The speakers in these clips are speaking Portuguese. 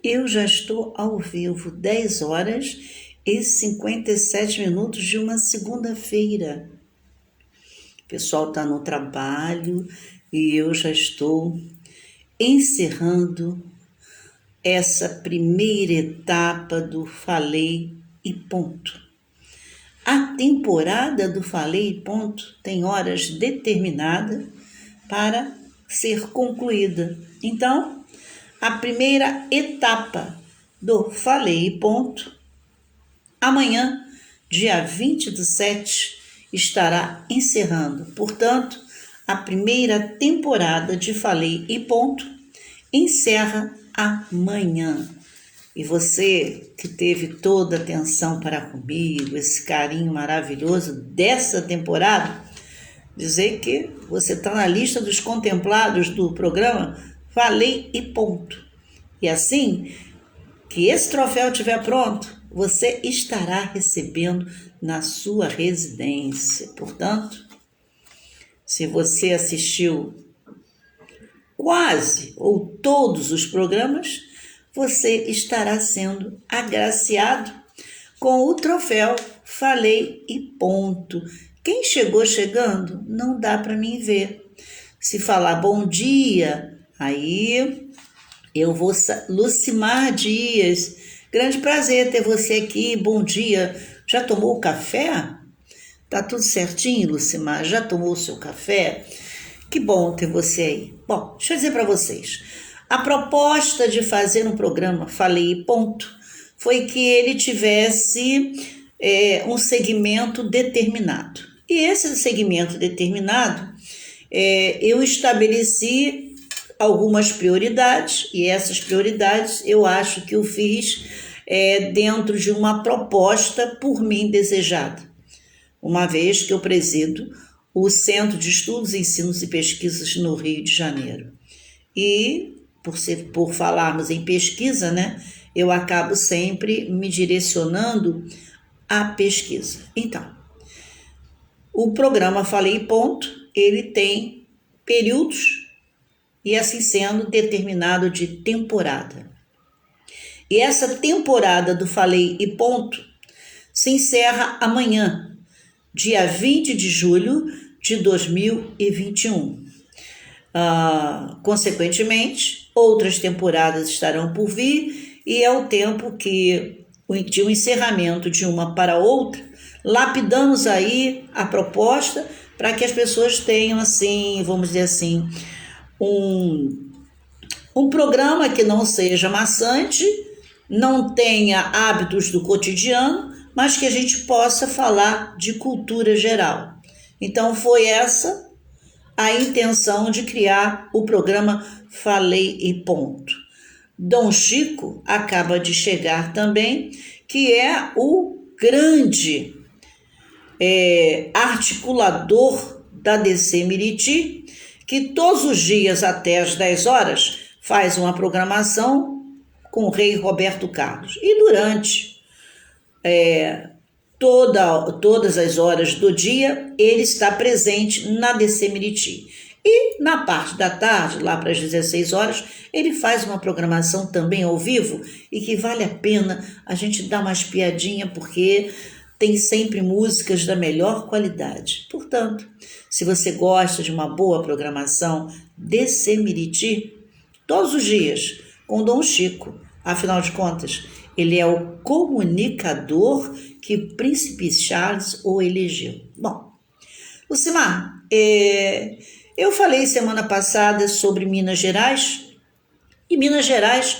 Eu já estou ao vivo, 10 horas e 57 minutos de uma segunda-feira. O pessoal está no trabalho e eu já estou encerrando essa primeira etapa do Falei e Ponto. A temporada do Falei e Ponto tem horas determinadas para ser concluída. Então, a primeira etapa do Falei e Ponto, amanhã, dia 20/7, estará encerrando. Portanto, a primeira temporada de Falei e Ponto encerra amanhã. E você que teve toda a atenção para comigo, esse carinho maravilhoso dessa temporada, dizer que você está na lista dos contemplados do programa Falei e Ponto. E assim que esse troféu estiver pronto, você estará recebendo na sua residência. Portanto, se você assistiu quase ou todos os programas, você estará sendo agraciado com o troféu Falei e Ponto. Quem chegou chegando, não dá para mim ver. Se falar bom dia, aí eu vou... Lucimar Dias, grande prazer ter você aqui, bom dia. Já tomou o café? Tá tudo certinho, Lucimar? Já tomou o seu café? Que bom ter você aí. Bom, deixa eu dizer para vocês. A proposta de fazer um programa Falei e Ponto foi que ele tivesse um segmento determinado. E esse segmento determinado, eu estabeleci algumas prioridades, e essas prioridades eu acho que eu fiz dentro de uma proposta por mim desejada, uma vez que eu presido o Centro de Estudos, Ensinos e Pesquisas no Rio de Janeiro. E, por falarmos em pesquisa, né, eu acabo sempre me direcionando à pesquisa. Então, o programa Falei e Ponto, ele tem períodos e, assim sendo, determinado de temporada. E essa temporada do Falei e Ponto se encerra amanhã, dia 20 de julho de 2021. Consequentemente, outras temporadas estarão por vir e é o tempo que, de um encerramento de uma para outra, lapidamos aí a proposta para que as pessoas tenham, assim, vamos dizer assim, um programa que não seja maçante, não tenha hábitos do cotidiano, mas que a gente possa falar de cultura geral. Então foi essa a intenção de criar o programa Falei e Ponto. Dom Chico acaba de chegar também, que é o grande articulador da DC Miriti, que todos os dias até às 10 horas faz uma programação com o rei Roberto Carlos. E durante todas as horas do dia, ele está presente na DC Miriti. E na parte da tarde, lá para as 16 horas, ele faz uma programação também ao vivo e que vale a pena a gente dar uma espiadinha, porque tem sempre músicas da melhor qualidade. Portanto, se você gosta de uma boa programação, DC Miriti, todos os dias, com Dom Chico, afinal de contas, ele é o comunicador que o Príncipe Charles o elegeu. Bom, Lucimar, eu falei semana passada sobre Minas Gerais, e Minas Gerais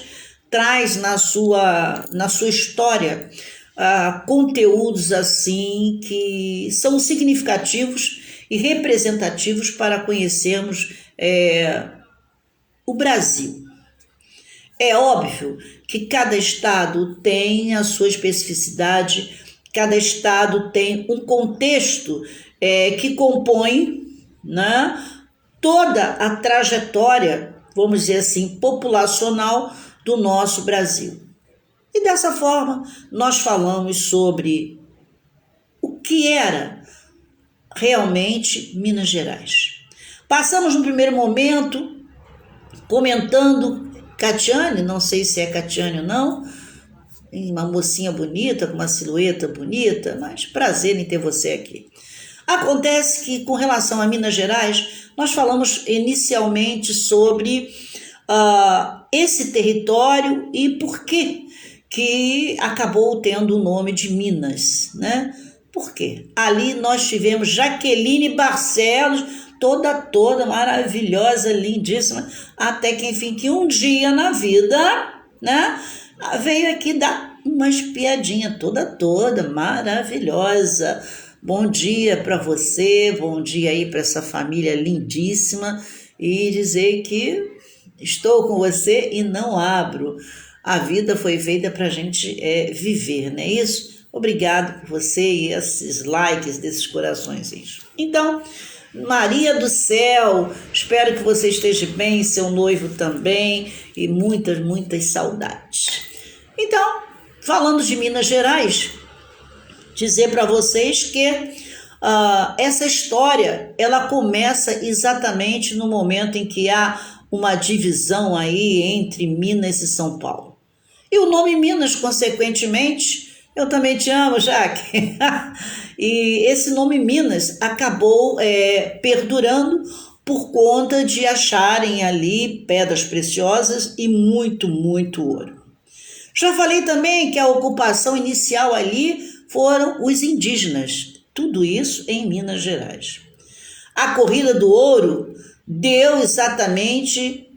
traz na sua história conteúdos assim que são significativos e representativos para conhecermos o Brasil. É óbvio que cada estado tem a sua especificidade, cada estado tem um contexto que compõe, né, toda a trajetória, vamos dizer assim, populacional do nosso Brasil. E dessa forma, nós falamos sobre o que era realmente Minas Gerais. Passamos no primeiro momento comentando Catiane, não sei se é Catiane ou não, uma mocinha bonita, com uma silhueta bonita, mas prazer em ter você aqui. Acontece que, com relação a Minas Gerais, nós falamos inicialmente sobre esse território e por que acabou tendo o nome de Minas, né? Por quê? Ali nós tivemos Jaqueline Barcelos, toda maravilhosa, lindíssima, até que, enfim, que um dia na vida, né, veio aqui dar uma espiadinha toda maravilhosa. Bom dia para você, bom dia aí para essa família lindíssima e dizer que estou com você e não abro. A vida foi feita para a gente viver, não é isso? Obrigado por você e esses likes desses coraçõezinhos. Então, Maria do céu, espero que você esteja bem, seu noivo também e muitas saudades. Então, falando de Minas Gerais, dizer para vocês que essa história ela começa exatamente no momento em que há uma divisão aí entre Minas e São Paulo. E o nome Minas, consequentemente, eu também te amo, Jaque. E esse nome Minas acabou perdurando por conta de acharem ali pedras preciosas e muito ouro. Já falei também que a ocupação inicial ali foram os indígenas, tudo isso em Minas Gerais. A corrida do ouro deu exatamente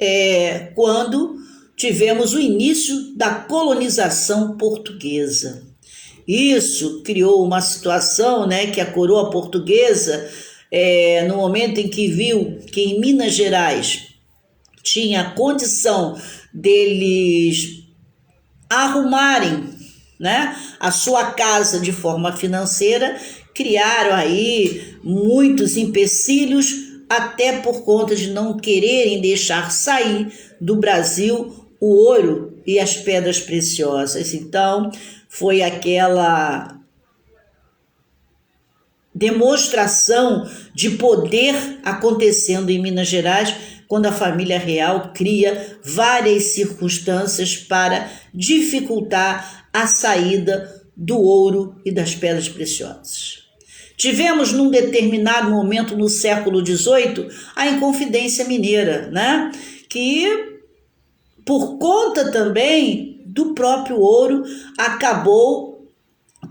quando tivemos o início da colonização portuguesa. Isso criou uma situação, né, que a coroa portuguesa, no momento em que viu que em Minas Gerais tinha condição deles arrumarem, né, a sua casa de forma financeira, criaram aí muitos empecilhos, até por conta de não quererem deixar sair do Brasil o ouro e as pedras preciosas. Então, foi aquela demonstração de poder acontecendo em Minas Gerais, quando a família real cria várias circunstâncias para dificultar a saída do ouro e das pedras preciosas. Tivemos, num determinado momento no século XVIII, a Inconfidência Mineira, né? Que, por conta também do próprio ouro, acabou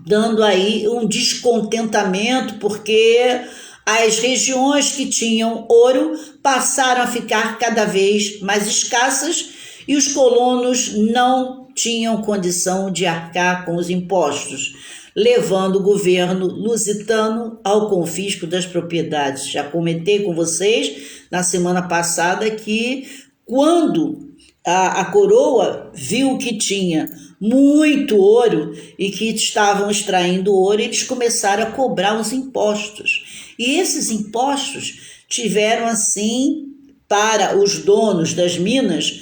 dando aí um descontentamento, porque as regiões que tinham ouro passaram a ficar cada vez mais escassas e os colonos não tinham condição de arcar com os impostos, levando o governo lusitano ao confisco das propriedades. Já comentei com vocês na semana passada que quando a coroa viu que tinha muito ouro e que estavam extraindo ouro, eles começaram a cobrar os impostos. E esses impostos tiveram, assim, para os donos das minas,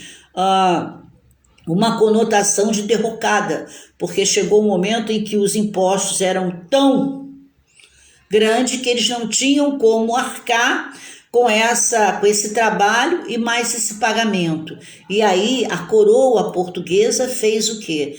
uma conotação de derrocada, porque chegou um momento em que os impostos eram tão grandes que eles não tinham como arcar com esse trabalho e mais esse pagamento. E aí a coroa portuguesa fez o quê?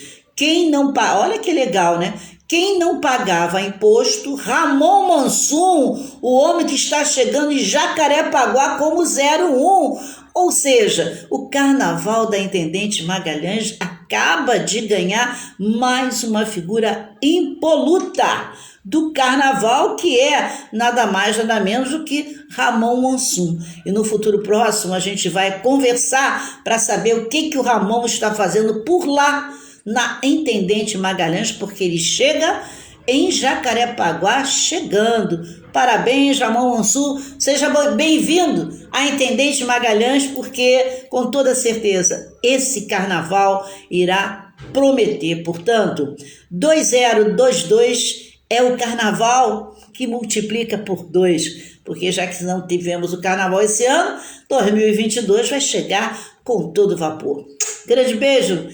Olha que legal, né? Quem não pagava imposto, Ramon Mansum, o homem que está chegando em Jacarepaguá como 01. Ou seja, o carnaval da Intendente Magalhães acaba de ganhar mais uma figura impoluta do carnaval, que é nada mais, nada menos do que Ramon Mansum. E no futuro próximo a gente vai conversar para saber o que o Ramon está fazendo por lá, na Intendente Magalhães, porque ele chega em Jacarepaguá, chegando. Parabéns, Ramon Mansum, seja bem-vindo à Intendente Magalhães, porque com toda certeza esse carnaval irá prometer. Portanto, 2022 é o carnaval que multiplica por 2, porque já que não tivemos o carnaval esse ano, 2022 vai chegar com todo vapor. Grande beijo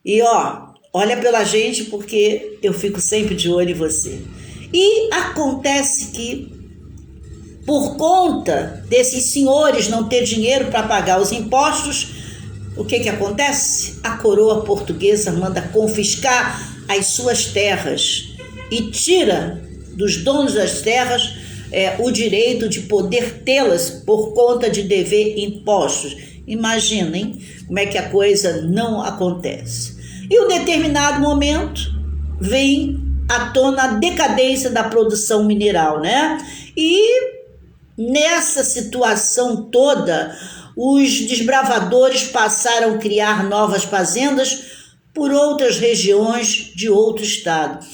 e olha pela gente, porque eu fico sempre de olho em você. E acontece que, por conta desses senhores não ter dinheiro para pagar os impostos, o que acontece? A coroa portuguesa manda confiscar as suas terras e tira dos donos das terras o direito de poder tê-las por conta de dever impostos. Imaginem como é que a coisa não acontece. E um determinado momento vem à tona a decadência da produção mineral, né? E nessa situação toda, os desbravadores passaram a criar novas fazendas por outras regiões de outro estado.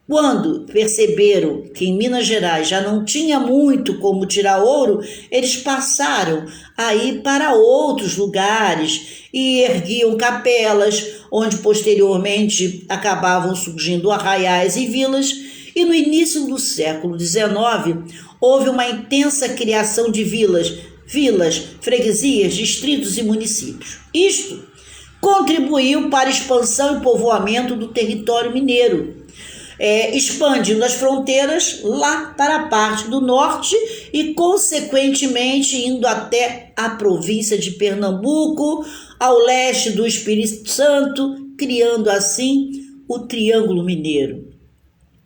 Quando perceberam que em Minas Gerais já não tinha muito como tirar ouro, eles passaram a ir para outros lugares e erguiam capelas, onde posteriormente acabavam surgindo arraiais e vilas. E no início do século XIX, houve uma intensa criação de vilas, freguesias, distritos e municípios. Isto contribuiu para a expansão e povoamento do território mineiro, expandindo as fronteiras lá para a parte do norte e, consequentemente, indo até a província de Pernambuco, ao leste do Espírito Santo, criando assim o Triângulo Mineiro,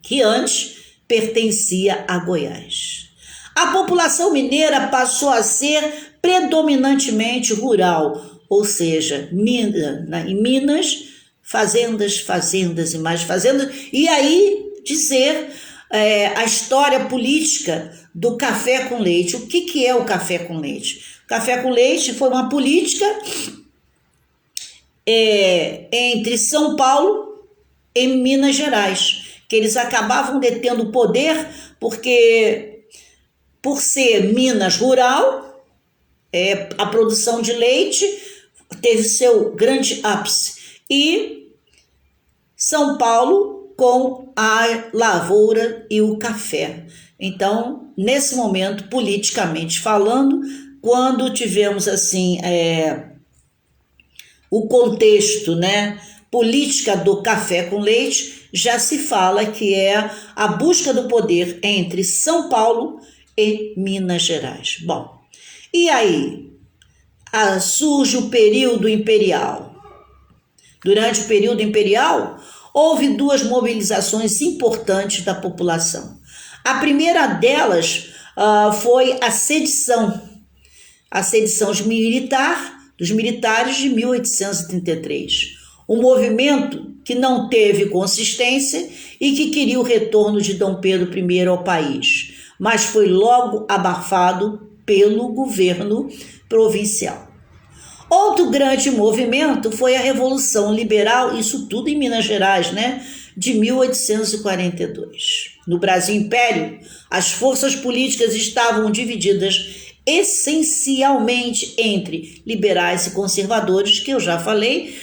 que antes pertencia a Goiás. A população mineira passou a ser predominantemente rural, ou seja, em Minas, fazendas e mais fazendas, e aí dizer a história política do café com leite. O que é o café com leite? O café com leite foi uma política entre São Paulo e Minas Gerais, que eles acabavam detendo poder, porque por ser Minas rural, a produção de leite teve seu grande ápice, e São Paulo com a lavoura e o café. Então, nesse momento, politicamente falando, quando tivemos assim o contexto, né, política do café com leite, já se fala que é a busca do poder entre São Paulo e Minas Gerais. Bom, e aí surge o período imperial. Durante o período imperial, houve duas mobilizações importantes da população. A primeira delas foi a sedição dos militares de 1833. Um movimento que não teve consistência e que queria o retorno de Dom Pedro I ao país, mas foi logo abafado pelo governo provincial. Outro grande movimento foi a Revolução Liberal, isso tudo em Minas Gerais, né, de 1842. No Brasil Império, as forças políticas estavam divididas essencialmente entre liberais e conservadores, que eu já falei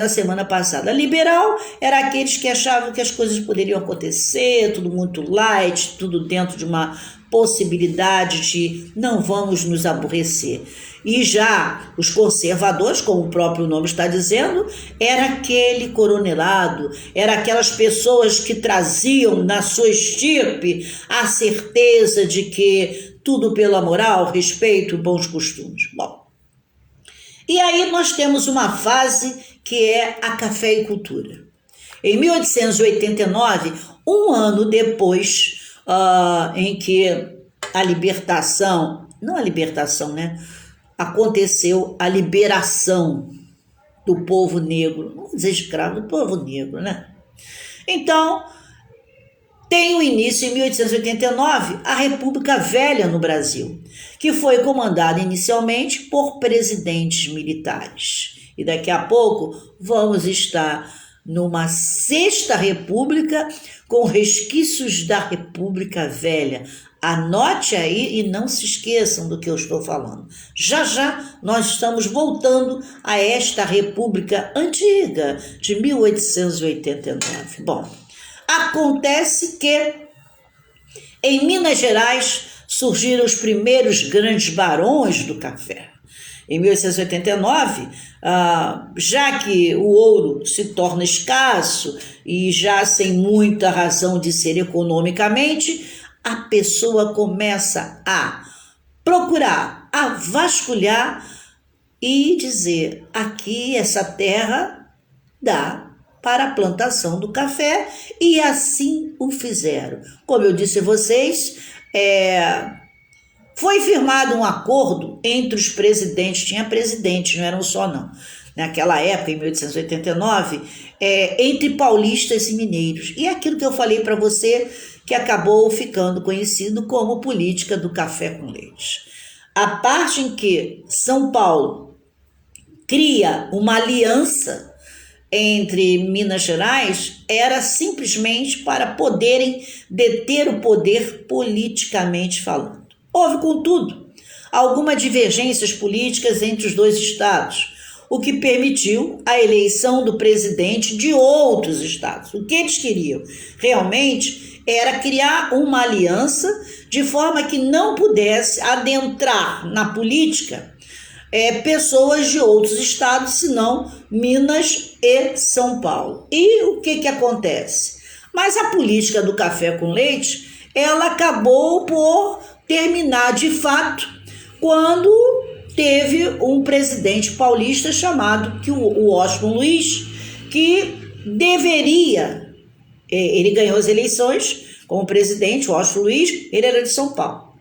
na semana passada. Liberal era aqueles que achavam que as coisas poderiam acontecer, tudo muito light, tudo dentro de uma possibilidade de não vamos nos aborrecer. E já os conservadores, como o próprio nome está dizendo, era aquele coronelado, era aquelas pessoas que traziam na sua estirpe a certeza de que tudo pela moral, respeito e bons costumes. Bom, e aí nós temos uma fase que é a cafeicultura. Em 1889, um ano depois em que aconteceu a liberação do povo negro, não vou dizer escravo, do povo negro, né? Então, tem o início em 1889 a República Velha no Brasil, que foi comandada inicialmente por presidentes militares. E daqui a pouco vamos estar numa sexta república com resquícios da República Velha. Anote aí e não se esqueçam do que eu estou falando. Já já nós estamos voltando a esta República Antiga de 1889. Bom, acontece que em Minas Gerais surgiram os primeiros grandes barões do café. Em 1889, já que o ouro se torna escasso e já sem muita razão de ser economicamente, a pessoa começa a procurar, a vasculhar e dizer: aqui essa terra dá para a plantação do café, e assim o fizeram. Como eu disse a vocês, foi firmado um acordo entre os presidentes, tinha presidentes, não eram só não, naquela época, em 1889, entre paulistas e mineiros. E é aquilo que eu falei para você, que acabou ficando conhecido como política do café com leite. A parte em que São Paulo cria uma aliança entre Minas Gerais era simplesmente para poderem deter o poder politicamente falando. Houve, contudo, algumas divergências políticas entre os dois estados, o que permitiu a eleição do presidente de outros estados. O que eles queriam realmente era criar uma aliança de forma que não pudesse adentrar na política pessoas de outros estados, senão Minas e São Paulo. E o que acontece? Mas a política do café com leite, ela acabou por terminar de fato quando teve um presidente paulista chamado o Washington Luiz, que deveria, ele ganhou as eleições como presidente, o Washington Luiz, ele era de São Paulo.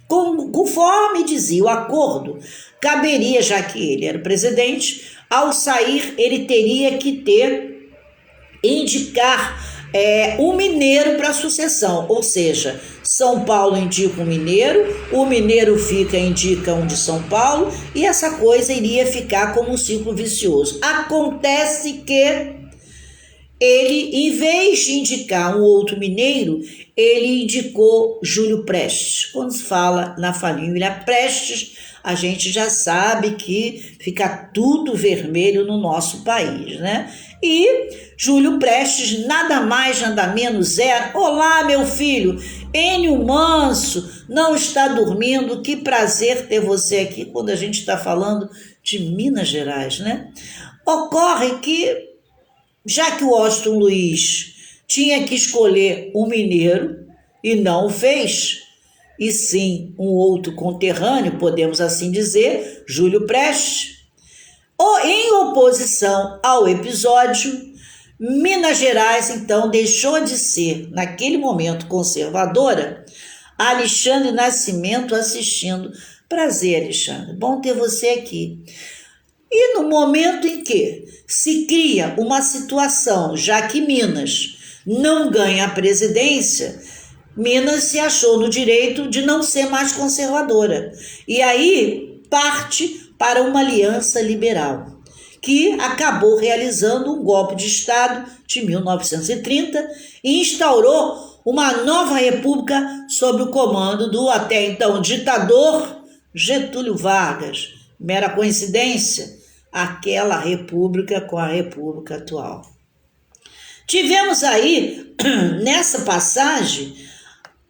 Conforme dizia o acordo, caberia, já que ele era presidente, ao sair ele teria que indicar um mineiro para a sucessão, ou seja, São Paulo indica um mineiro, o mineiro indica um de São Paulo, e essa coisa iria ficar como um ciclo vicioso. Acontece que ele, em vez de indicar um outro mineiro, ele indicou Júlio Prestes. Quando se fala na família Prestes, a gente já sabe que fica tudo vermelho no nosso país, né? E Júlio Prestes, nada mais, nada menos era: olá, meu filho, Enio Manso não está dormindo, que prazer ter você aqui, quando a gente está falando de Minas Gerais, né? Ocorre que, já que o Washington Luiz tinha que escolher um mineiro, e não o fez, e sim um outro conterrâneo, podemos assim dizer, Júlio Prestes, em oposição ao episódio, Minas Gerais, então, deixou de ser, naquele momento, conservadora. Alexandre Nascimento assistindo. Prazer, Alexandre, bom ter você aqui. E no momento em que se cria uma situação, já que Minas não ganha a presidência, Minas se achou no direito de não ser mais conservadora. E aí parte para uma aliança liberal, que acabou realizando um golpe de Estado de 1930 e instaurou uma nova república sob o comando do até então ditador Getúlio Vargas. Mera coincidência? Aquela república com a república atual. Tivemos aí, nessa passagem,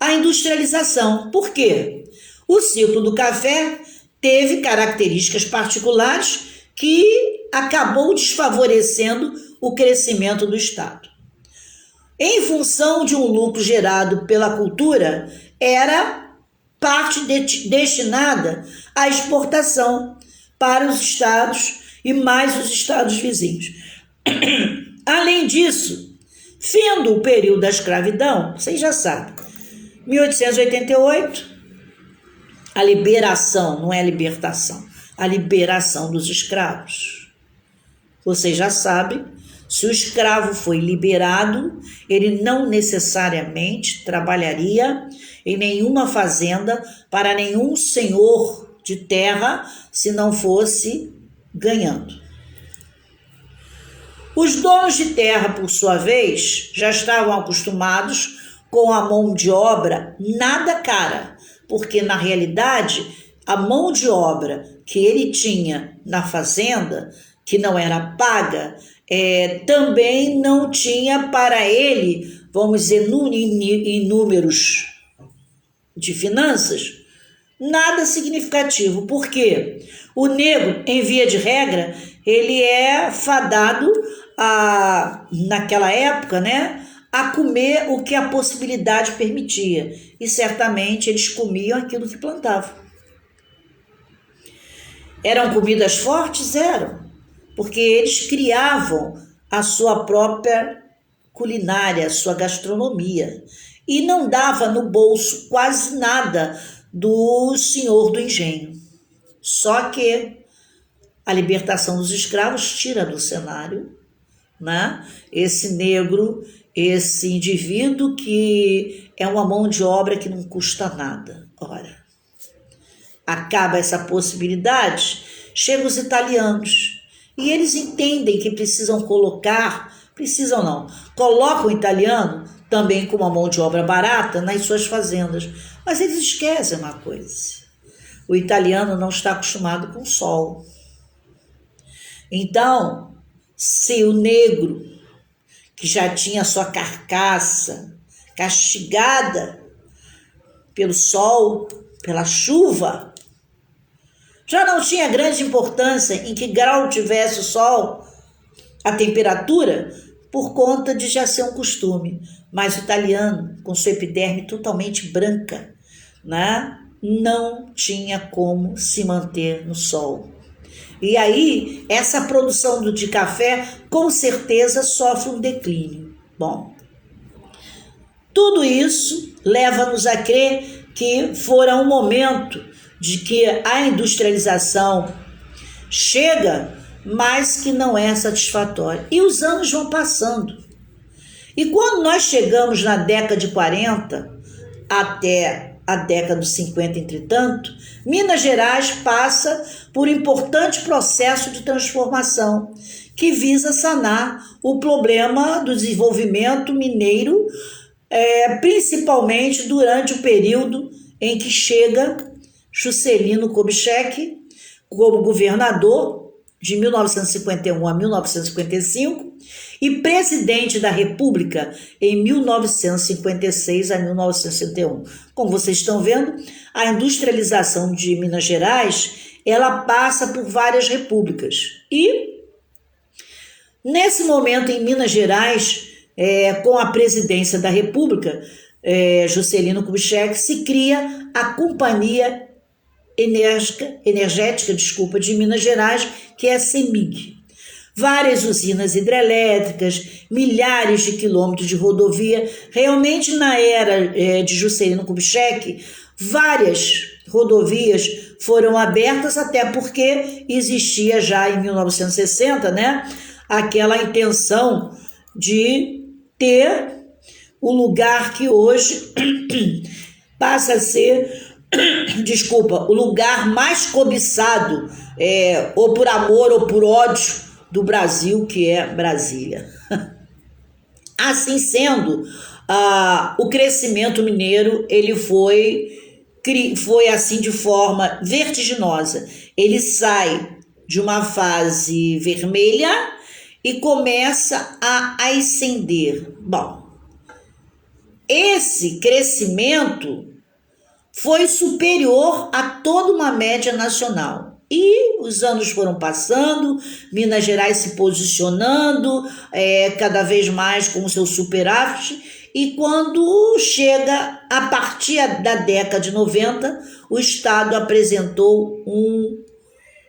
a industrialização. Por quê? O ciclo do café teve características particulares que acabou desfavorecendo o crescimento do Estado. Em função de um lucro gerado pela cultura, era parte destinada à exportação para os estados e mais os estados vizinhos. Além disso, findo o período da escravidão, vocês já sabem, 1888, a liberação, não é a libertação, a liberação dos escravos. Vocês já sabem, se o escravo foi liberado, ele não necessariamente trabalharia em nenhuma fazenda para nenhum senhor de terra se não fosse ganhando. Os donos de terra, por sua vez, já estavam acostumados com a mão de obra nada cara, porque na realidade a mão de obra que ele tinha na fazenda, que não era paga, também não tinha para ele, vamos dizer, em números de finanças, nada significativo. Por quê? O negro, em via de regra, ele é fadado naquela época, né, a comer o que a possibilidade permitia. E certamente eles comiam aquilo que plantavam. Eram comidas fortes? Eram, porque eles criavam a sua própria culinária, a sua gastronomia, e não dava no bolso quase nada do senhor do engenho. Só que a libertação dos escravos tira do cenário, né, esse negro, esse indivíduo que é uma mão de obra que não custa nada. Ora, acaba essa possibilidade, chegam os italianos e eles entendem que precisam colocam o italiano também com uma mão de obra barata nas suas fazendas, mas eles esquecem uma coisa: o italiano não está acostumado com o sol. Então, se o negro, que já tinha sua carcaça castigada pelo sol, pela chuva, já não tinha grande importância em que grau tivesse o sol, a temperatura, por conta de já ser um costume. Mas o italiano, com sua epiderme totalmente branca, né, não tinha como se manter no sol. E aí, essa produção de café, com certeza, sofre um declínio. Bom, tudo isso leva-nos a crer que fora um momento de que a industrialização chega, mas que não é satisfatória. E os anos vão passando. E quando nós chegamos na década de 40 até a década de 50, entretanto, Minas Gerais passa por um importante processo de transformação que visa sanar o problema do desenvolvimento mineiro, principalmente durante o período em que chega Juscelino Kubitschek como governador de 1951 a 1955 e presidente da República em 1956 a 1961. Como vocês estão vendo, a industrialização de Minas Gerais, ela passa por várias repúblicas. E nesse momento em Minas Gerais, com a presidência da República, Juscelino Kubitschek, se cria a Companhia Energética de Minas Gerais, que é a CEMIG. Várias usinas hidrelétricas, milhares de quilômetros de rodovia. Realmente, na era de Juscelino Kubitschek, várias rodovias foram abertas, até porque existia já em 1960, né, aquela intenção de ter o lugar que hoje passa a ser o lugar mais cobiçado, ou por amor ou por ódio, do Brasil, que é Brasília. Assim sendo, o crescimento mineiro ele foi assim de forma vertiginosa. Ele sai de uma fase vermelha e começa a ascender. Bom, esse crescimento foi superior a toda uma média nacional. E os anos foram passando, Minas Gerais se posicionando cada vez mais com o seu superávit, e quando chega a partir da década de 90, o Estado apresentou um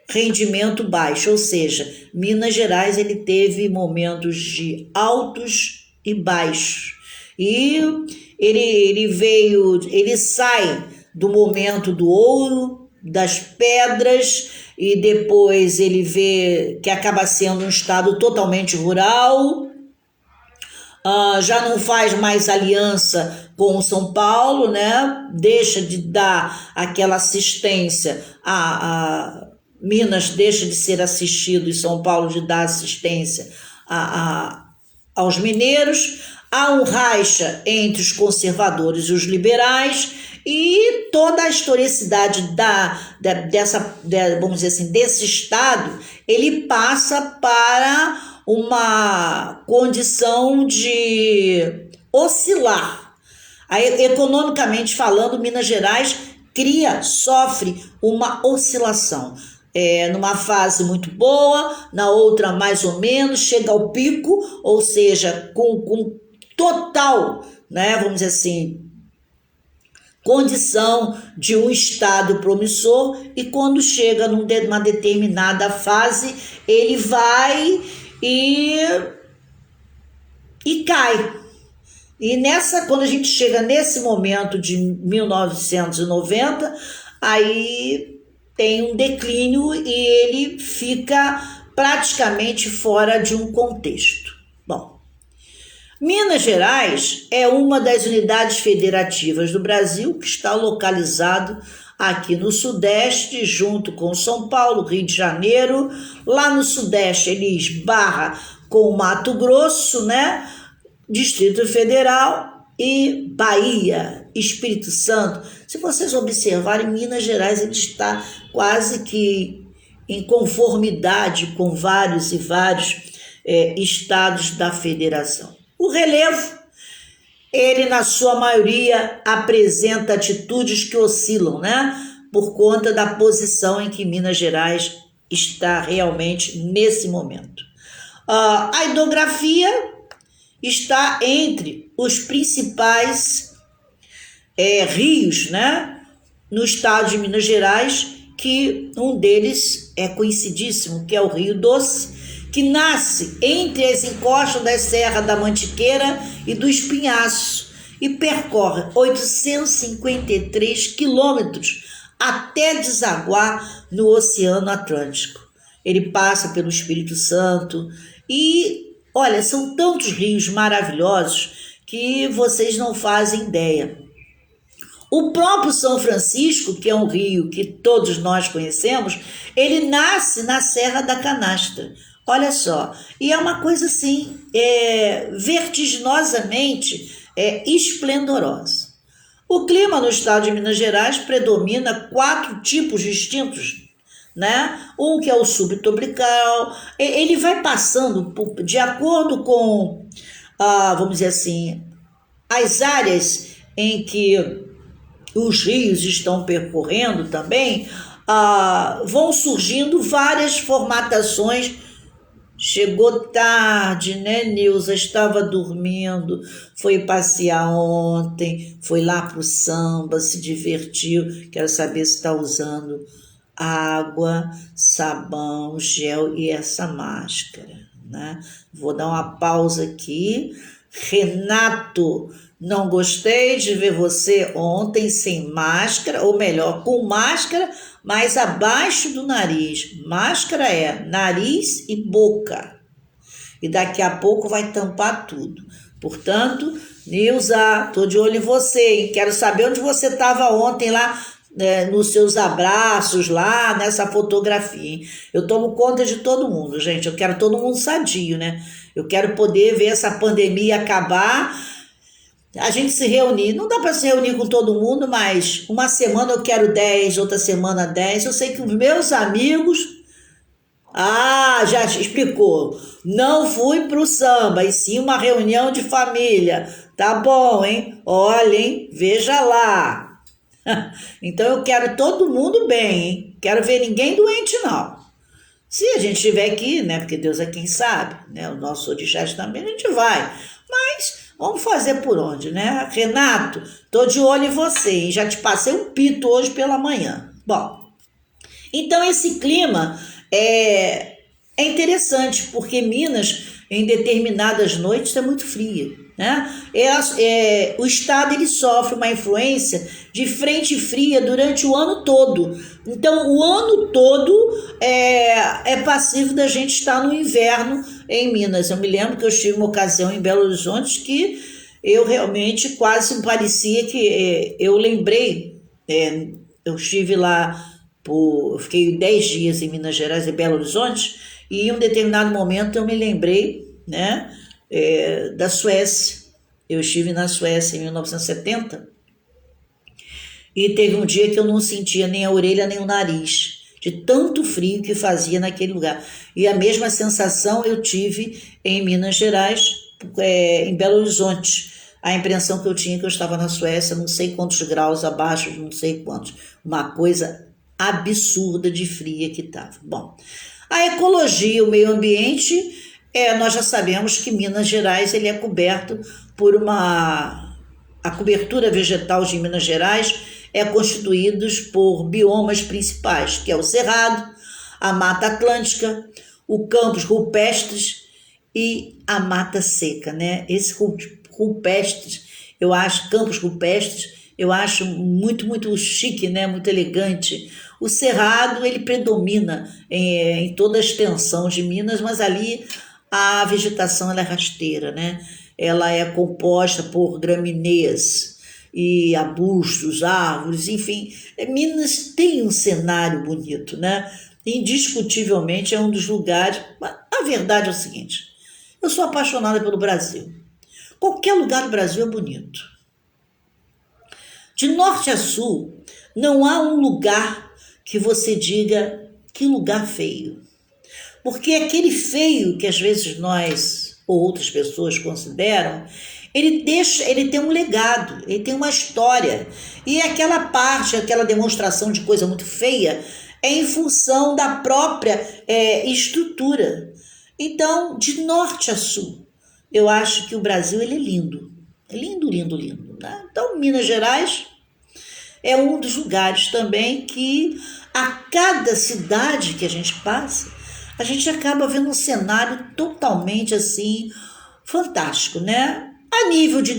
rendimento baixo, ou seja, Minas Gerais ele teve momentos de altos e baixos. E ele sai do momento do ouro, das pedras, e depois ele vê que acaba sendo um estado totalmente rural, já não faz mais aliança com o São Paulo, né? Deixa de dar aquela assistência, Minas deixa de ser assistido e São Paulo de dar assistência aos mineiros. Há um racha entre os conservadores e os liberais, e toda a historicidade vamos dizer assim, desse estado, ele passa para uma condição de oscilar. Aí, economicamente falando, Minas Gerais sofre uma oscilação. Numa fase muito boa, na outra mais ou menos, chega ao pico, ou seja, com total, né, vamos dizer assim, condição de um estado promissor, e quando chega numa determinada fase, ele vai e cai. E quando a gente chega nesse momento de 1990, aí tem um declínio e ele fica praticamente fora de um contexto. Bom, Minas Gerais é uma das unidades federativas do Brasil que está localizado aqui no Sudeste, junto com São Paulo, Rio de Janeiro. Lá no Sudeste ele esbarra com Mato Grosso, né? Distrito Federal e Bahia, Espírito Santo. Se vocês observarem, Minas Gerais ele está quase que em conformidade com vários estados da federação. O relevo, ele na sua maioria apresenta atitudes que oscilam, né? Por conta da posição em que Minas Gerais está realmente nesse momento. A hidrografia está entre os principais rios, né, no estado de Minas Gerais, que um deles é conhecidíssimo, que é o Rio Doce, que nasce entre as encostas da Serra da Mantiqueira e do Espinhaço e percorre 853 quilômetros até desaguar no Oceano Atlântico. Ele passa pelo Espírito Santo e, olha, são tantos rios maravilhosos que vocês não fazem ideia. O próprio São Francisco, que é um rio que todos nós conhecemos, ele nasce na Serra da Canastra. Olha só, e é uma coisa assim, vertiginosamente esplendorosa. O clima no estado de Minas Gerais predomina 4 tipos distintos, né? Um que é o subtropical, ele vai passando de acordo com, vamos dizer assim, as áreas em que os rios estão percorrendo também, vão surgindo várias formatações. Chegou tarde, né, Nilza? Estava dormindo, foi passear ontem, foi lá pro samba, se divertiu. Quero saber se está usando água, sabão, gel e essa máscara, né? Vou dar uma pausa aqui. Renato, não gostei de ver você ontem sem máscara, ou melhor, com máscara, mas abaixo do nariz. Máscara é nariz e boca. E daqui a pouco vai tampar tudo. Portanto, Nilza, tô de olho em você, hein? Quero saber onde você estava ontem lá, nos seus abraços lá, nessa fotografia, hein? Eu tomo conta de todo mundo, gente. Eu quero todo mundo sadio, né? Eu quero poder ver essa pandemia acabar, a gente se reunir. Não dá para se reunir com todo mundo, mas uma semana eu quero 10, outra semana 10. Eu sei que os meus amigos... já explicou. Não fui pro samba, e sim uma reunião de família. Tá bom, hein? Olha, hein? Veja lá. Então eu quero todo mundo bem, hein? Quero ver ninguém doente, não. Se a gente estiver aqui, né? Porque Deus é quem sabe, né? O nosso orixás também, a gente vai. Mas vamos fazer por onde, né? Renato, tô de olho em você, hein? Já te passei um pito hoje pela manhã. Bom, então esse clima é interessante, porque Minas, em determinadas noites, é muito fria, né? O estado ele sofre uma influência de frente fria durante o ano todo. Então, o ano todo é passível da gente estar no inverno em Minas. Eu me lembro que eu tive uma ocasião em Belo Horizonte que eu realmente quase parecia que eu lembrei, eu estive lá, eu fiquei 10 dias em Minas Gerais e Belo Horizonte, e em um determinado momento eu me lembrei, né, da Suécia. Eu estive na Suécia em 1970 e teve um dia que eu não sentia nem a orelha nem o nariz, de tanto frio que fazia naquele lugar. E a mesma sensação eu tive em Minas Gerais, em Belo Horizonte. A impressão que eu tinha que eu estava na Suécia, não sei quantos graus abaixo, não sei quantos. Uma coisa absurda de fria que estava. Bom, a ecologia, o meio ambiente, nós já sabemos que Minas Gerais ele é coberto por uma A cobertura vegetal de Minas Gerais é constituída por biomas principais, que é o Cerrado, a Mata Atlântica, o Campos Rupestres e a Mata Seca, né? Esse rupestres, eu acho, Campos Rupestres, eu acho muito chique, né? Muito elegante. O Cerrado, ele predomina em toda a extensão de Minas, mas ali a vegetação ela é rasteira, né? Ela é composta por gramíneas e arbustos, árvores, enfim. Minas tem um cenário bonito, né? Indiscutivelmente é um dos lugares. A verdade é o seguinte: eu sou apaixonada pelo Brasil. Qualquer lugar do Brasil é bonito. De norte a sul, não há um lugar que você diga que lugar feio. Porque aquele feio que às vezes nós ou outras pessoas consideram, ele tem um legado, ele tem uma história. E aquela parte, aquela demonstração de coisa muito feia é em função da própria estrutura. Então, de norte a sul, eu acho que o Brasil ele é lindo. É lindo, lindo, lindo. Né? Então, Minas Gerais é um dos lugares também que a cada cidade que a gente passa, a gente acaba vendo um cenário totalmente assim fantástico, né? A nível de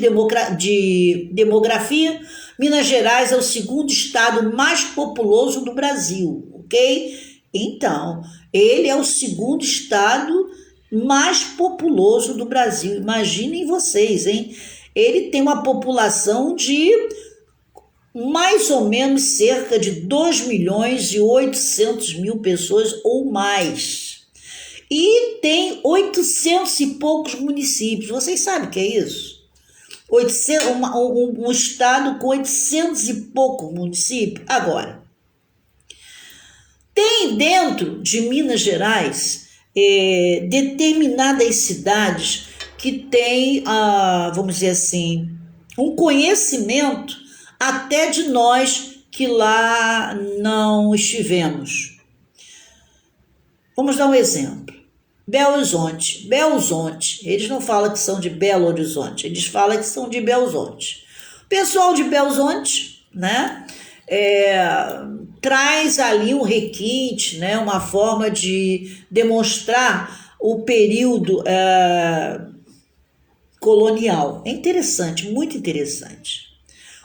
demografia, Minas Gerais é o segundo estado mais populoso do Brasil, ok? Então, ele é o segundo estado mais populoso do Brasil. Imaginem vocês, hein? Ele tem uma população de mais ou menos cerca de 2.800.000 pessoas ou mais. E tem 800 e poucos municípios. Vocês sabem o que é isso? Um estado com 800 e poucos municípios. Agora, tem dentro de Minas Gerais determinadas cidades que têm, vamos dizer assim, um conhecimento até de nós que lá não estivemos. Vamos dar um exemplo. Belo Horizonte. Belo Horizonte. Eles não falam que são de Belo Horizonte, eles falam que são de Belo Horizonte. O pessoal de Belo Horizonte, né, traz ali um requinte, né, uma forma de demonstrar o período colonial. É interessante, muito interessante.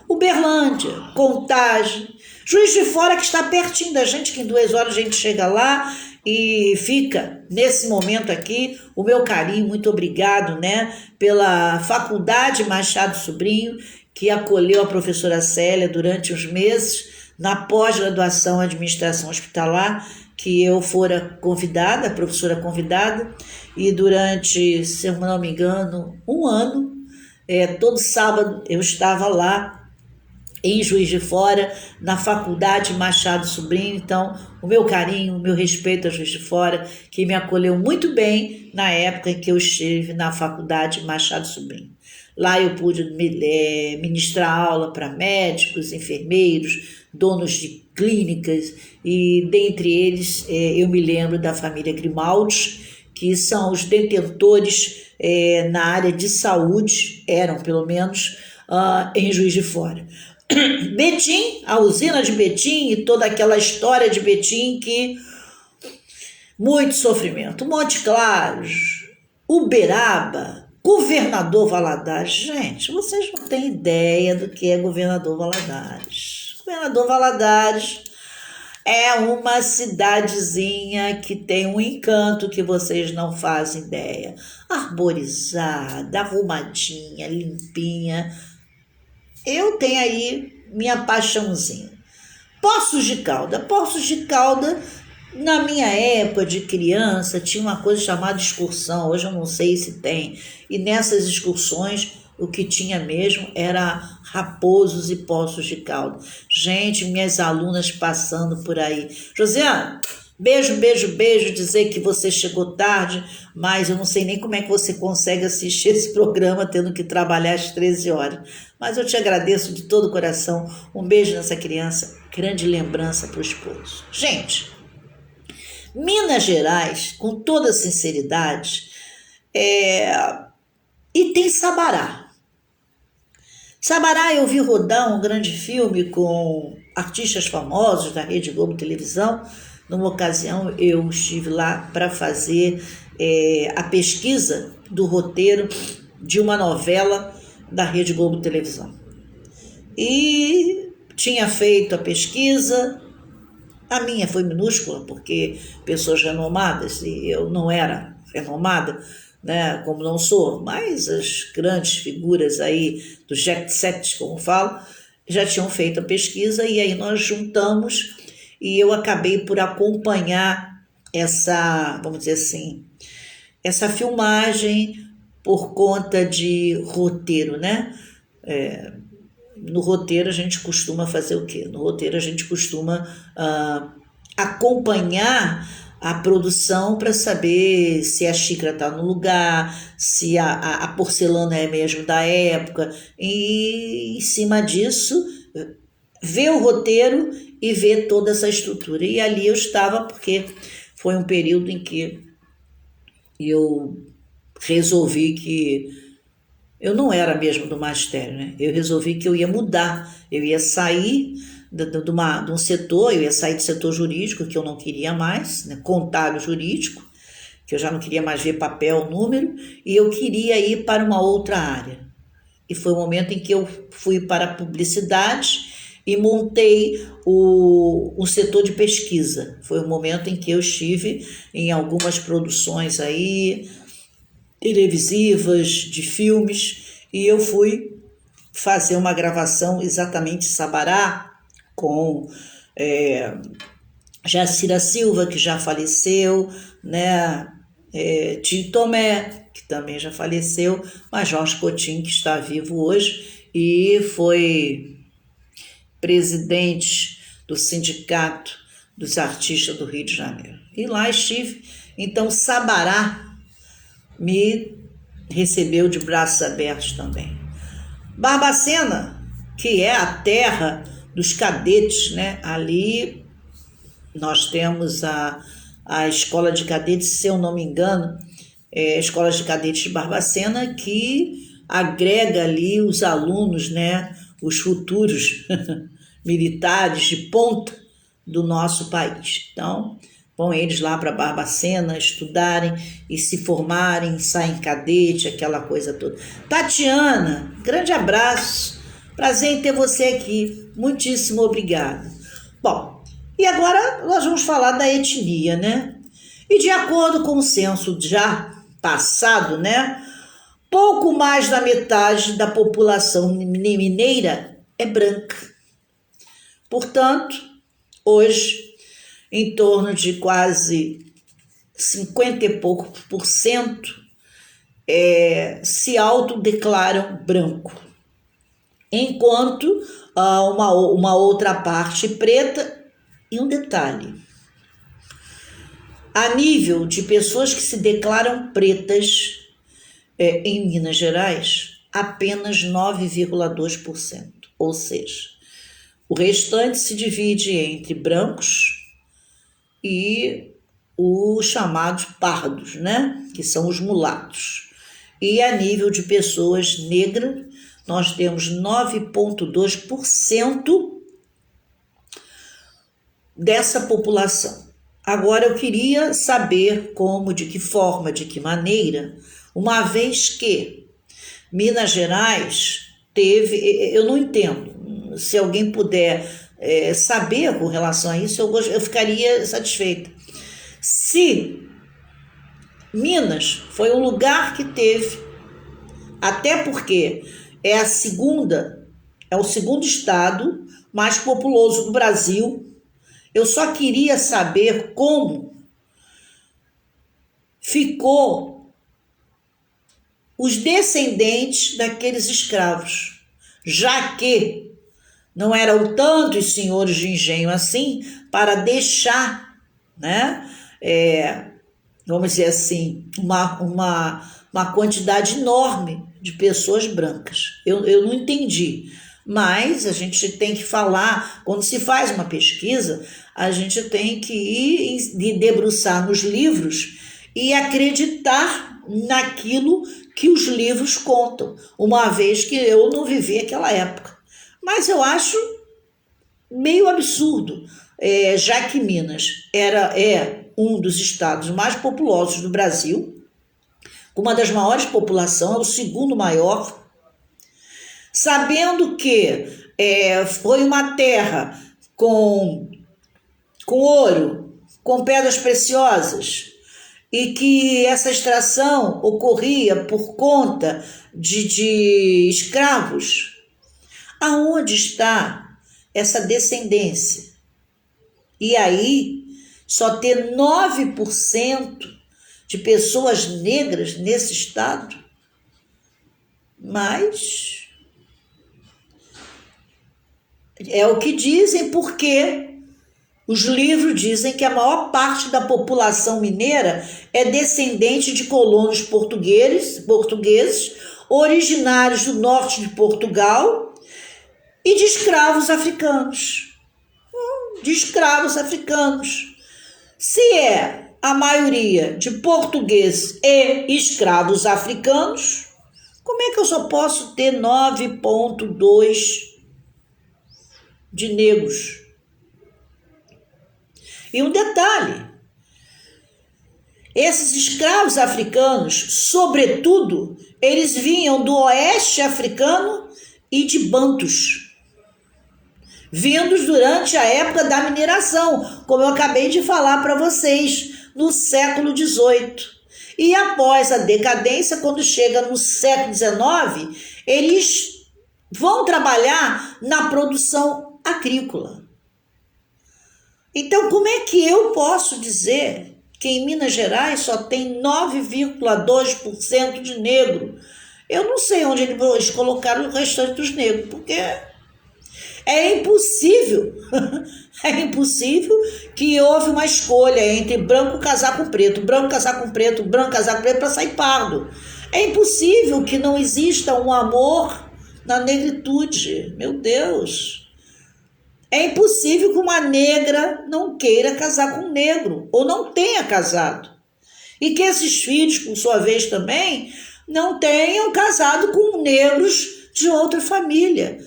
Uberlândia, Contagem, Juiz de Fora, que está pertinho da gente, que em 2 horas a gente chega lá e fica nesse momento aqui o meu carinho, muito obrigado, né, pela Faculdade Machado Sobrinho, que acolheu a professora Célia durante uns meses na pós-graduação em administração hospitalar, que eu fora convidada, a professora convidada, e durante, se eu não me engano, 1 ano, todo sábado eu estava lá em Juiz de Fora, na Faculdade Machado Sobrinho. Então, o meu carinho, o meu respeito a Juiz de Fora, que me acolheu muito bem na época em que eu estive na Faculdade Machado Sobrinho. Lá eu pude ministrar aula para médicos, enfermeiros, donos de clínicas, e dentre eles eu me lembro da família Grimaldi, que são os detentores na área de saúde, eram pelo menos em Juiz de Fora. Betim, a usina de Betim e toda aquela história de Betim, que muito sofrimento. Monte Claros, Uberaba, Governador Valadares. Gente, vocês não têm ideia do que é Governador Valadares. Governador Valadares é uma cidadezinha que tem um encanto que vocês não fazem ideia. Arborizada, arrumadinha, limpinha. Eu tenho aí minha paixãozinha. Poços de Calda, na minha época de criança, tinha uma coisa chamada excursão, hoje eu não sei se tem, e nessas excursões o que tinha mesmo era Raposos e Poços de Calda. Gente, minhas alunas passando por aí. Josiana, beijo, dizer que você chegou tarde, mas eu não sei nem como é que você consegue assistir esse programa tendo que trabalhar às 13 horas. Mas eu te agradeço de todo o coração. Um beijo nessa criança, grande lembrança para o esposo. Gente, Minas Gerais, com toda sinceridade, e tem Sabará. Sabará, eu vi rodar um grande filme com artistas famosos da Rede Globo Televisão. Numa ocasião, eu estive lá para fazer a pesquisa do roteiro de uma novela da Rede Globo Televisão. E tinha feito a pesquisa, a minha foi minúscula, porque pessoas renomadas, e eu não era renomada, né, como não sou, mas as grandes figuras aí do jet set, como falo, já tinham feito a pesquisa, e aí nós juntamos, e eu acabei por acompanhar essa, vamos dizer assim, essa filmagem por conta de roteiro, né? No roteiro a gente costuma fazer o quê? No roteiro a gente costuma acompanhar a produção para saber se a xícara está no lugar, se a porcelana é mesmo da época, e em cima disso ver o roteiro e ver toda essa estrutura. E ali eu estava, porque foi um período em que eu resolvi que eu não era mesmo do magistério, né? Eu resolvi que eu ia mudar, eu ia sair de um setor, eu ia sair do setor jurídico, que eu não queria mais, né? Contábil jurídico, que eu já não queria mais ver papel, número, e eu queria ir para uma outra área. E foi o momento em que eu fui para a publicidade e montei o setor de pesquisa. Foi o momento em que eu estive em algumas produções aí, televisivas, de filmes, e eu fui fazer uma gravação exatamente em Sabará com Jacira Silva, que já faleceu, né? Tio Tomé, que também já faleceu, mas Jorge Coutinho, que está vivo hoje e foi presidente do Sindicato dos Artistas do Rio de Janeiro. E lá estive. Então, Sabará me recebeu de braços abertos também. Barbacena, que é a terra dos cadetes, né? Ali nós temos a escola de cadetes, se eu não me engano, a escola de cadetes de Barbacena, que agrega ali os alunos, né? Os futuros militares de ponta do nosso país. Então, vão eles lá para Barbacena estudarem e se formarem, saem cadete, aquela coisa toda. Tatiana, grande abraço, prazer em ter você aqui, muitíssimo obrigada. Bom, e agora nós vamos falar da etnia, né? E de acordo com o censo já passado, né? Pouco mais da metade da população mineira é branca. Portanto, hoje, em torno de quase 50 e pouco por cento se autodeclaram branco, enquanto uma outra parte preta. E um detalhe, a nível de pessoas que se declaram pretas em Minas Gerais, apenas 9,2%, ou seja, o restante se divide entre brancos e os chamados pardos, né? Que são os mulatos. E a nível de pessoas negras, nós temos 9,2% dessa população. Agora eu queria saber como, de que forma, de que maneira, uma vez que Minas Gerais teve, eu não entendo, se alguém puder saber com relação a isso, eu ficaria satisfeita. Se Minas foi um lugar que teve, até porque é o segundo estado mais populoso do Brasil, eu só queria saber como ficou os descendentes daqueles escravos, já que não eram tantos senhores de engenho assim para deixar, né, vamos dizer assim, uma quantidade enorme de pessoas brancas. Eu não entendi, mas a gente tem que falar, quando se faz uma pesquisa, a gente tem que ir e debruçar nos livros e acreditar naquilo que os livros contam, uma vez que eu não vivi aquela época. Mas eu acho meio absurdo, já que Minas é um dos estados mais populosos do Brasil, com uma das maiores populações, é o segundo maior, sabendo que foi uma terra com ouro, com pedras preciosas, e que essa extração ocorria por conta de escravos. Aonde está essa descendência? E aí, só ter 9% de pessoas negras nesse estado? Mas é o que dizem, porque os livros dizem que a maior parte da população mineira é descendente de colonos portugueses originários do norte de Portugal e de escravos africanos. Se é a maioria de portugueses e escravos africanos, como é que eu só posso ter 9,2 de negros? E um detalhe, esses escravos africanos, sobretudo, eles vinham do oeste africano e de bantus, vindos durante a época da mineração, como eu acabei de falar para vocês, no século XVIII. E após a decadência, quando chega no século XIX, eles vão trabalhar na produção agrícola. Então, como é que eu posso dizer que em Minas Gerais só tem 9,2% de negro? Eu não sei onde eles colocaram o restante dos negros, porque é impossível, é impossível que houve uma escolha entre branco casar com preto, branco casar com preto, branco casar com preto para sair pardo. É impossível que não exista um amor na negritude, meu Deus. É impossível que uma negra não queira casar com um negro, ou não tenha casado. E que esses filhos, por sua vez também, não tenham casado com negros de outra família.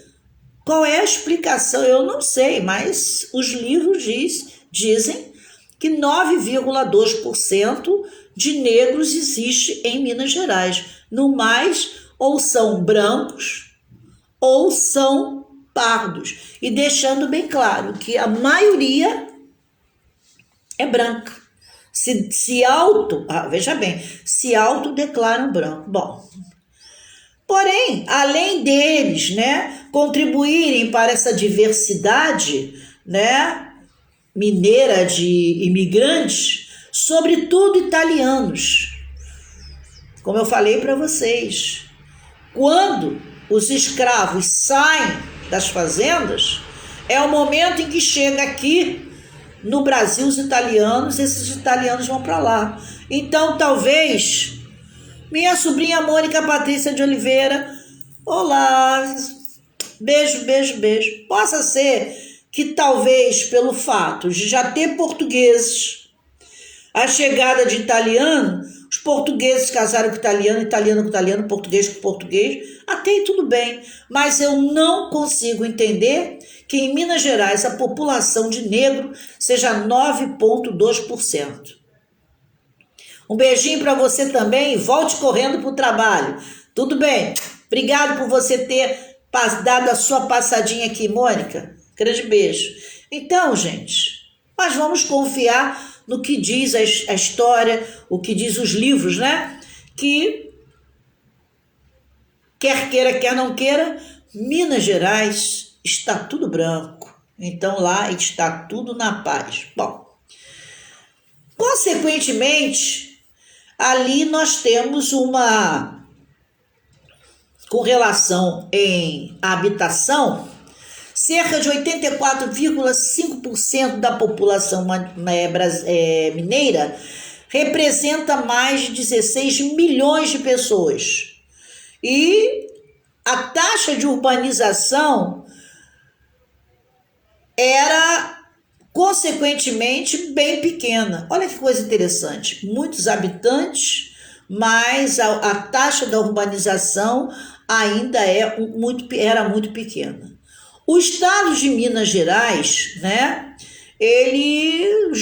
Qual é a explicação? Eu não sei, mas os livros dizem que 9,2% de negros existe em Minas Gerais. No mais, ou são brancos, ou são pardos, e deixando bem claro que a maioria é branca. Veja bem, se autodeclaram branco. Bom, porém, além deles, contribuírem para essa diversidade, mineira de imigrantes, sobretudo italianos. Como eu falei para vocês, quando os escravos saem das fazendas, é o momento em que chega aqui no Brasil os italianos, esses italianos vão para lá. Então, talvez, minha sobrinha Mônica Patrícia de Oliveira, olá, beijo, beijo, beijo. Possa ser que talvez pelo fato de já ter portugueses, a chegada de italiano, os portugueses casaram com italiano, italiano com italiano, português com português, até aí tudo bem, mas eu não consigo entender que em Minas Gerais a população de negro seja 9,2%. Um beijinho para você também e volte correndo para o trabalho. Tudo bem? Obrigado por você ter dado a sua passadinha aqui, Mônica. Grande beijo. Então, gente, mas vamos confiar no que diz a história, o que diz os livros, que quer queira, quer não queira, Minas Gerais está tudo branco. Então lá está tudo na paz. Bom, consequentemente, ali nós temos uma correlação em habitação. Cerca de 84,5% da população mineira representa mais de 16 milhões de pessoas. E a taxa de urbanização era consequentemente bem pequena. Olha que coisa interessante, muitos habitantes, mas a taxa da urbanização ainda era muito pequena. O estado de Minas Gerais, né, ele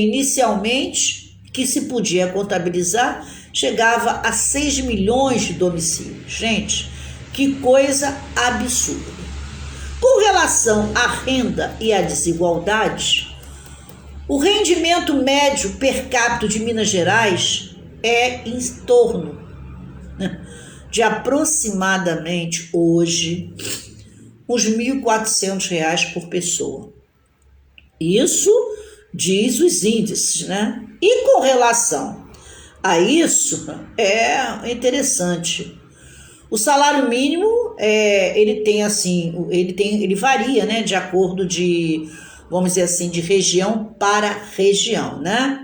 inicialmente, que se podia contabilizar, chegava a 6 milhões de domicílios. Gente, que coisa absurda. Com relação à renda e à desigualdade, o rendimento médio per capita de Minas Gerais é em torno de aproximadamente hoje uns R$ 1.400 por pessoa. Isso diz os índices, né? E com relação a isso, é interessante. O salário mínimo, ele varia, né? De acordo vamos dizer assim, de região para região, né?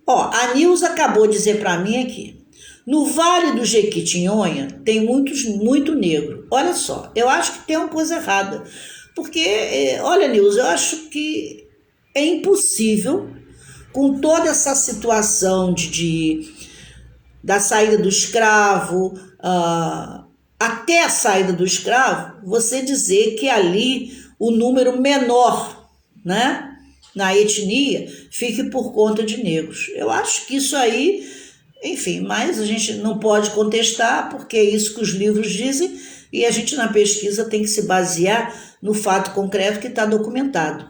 Ó, a Nilza acabou de dizer para mim aqui. No Vale do Jequitinhonha tem muito negro. Olha só, eu acho que tem uma coisa errada. Porque, olha, Nilza, eu acho que é impossível, com toda essa situação da saída do escravo, até a saída do escravo, você dizer que ali o número menor, né, na etnia, fique por conta de negros. Eu acho que isso aí, enfim, mas a gente não pode contestar, porque é isso que os livros dizem, e a gente na pesquisa tem que se basear no fato concreto que está documentado.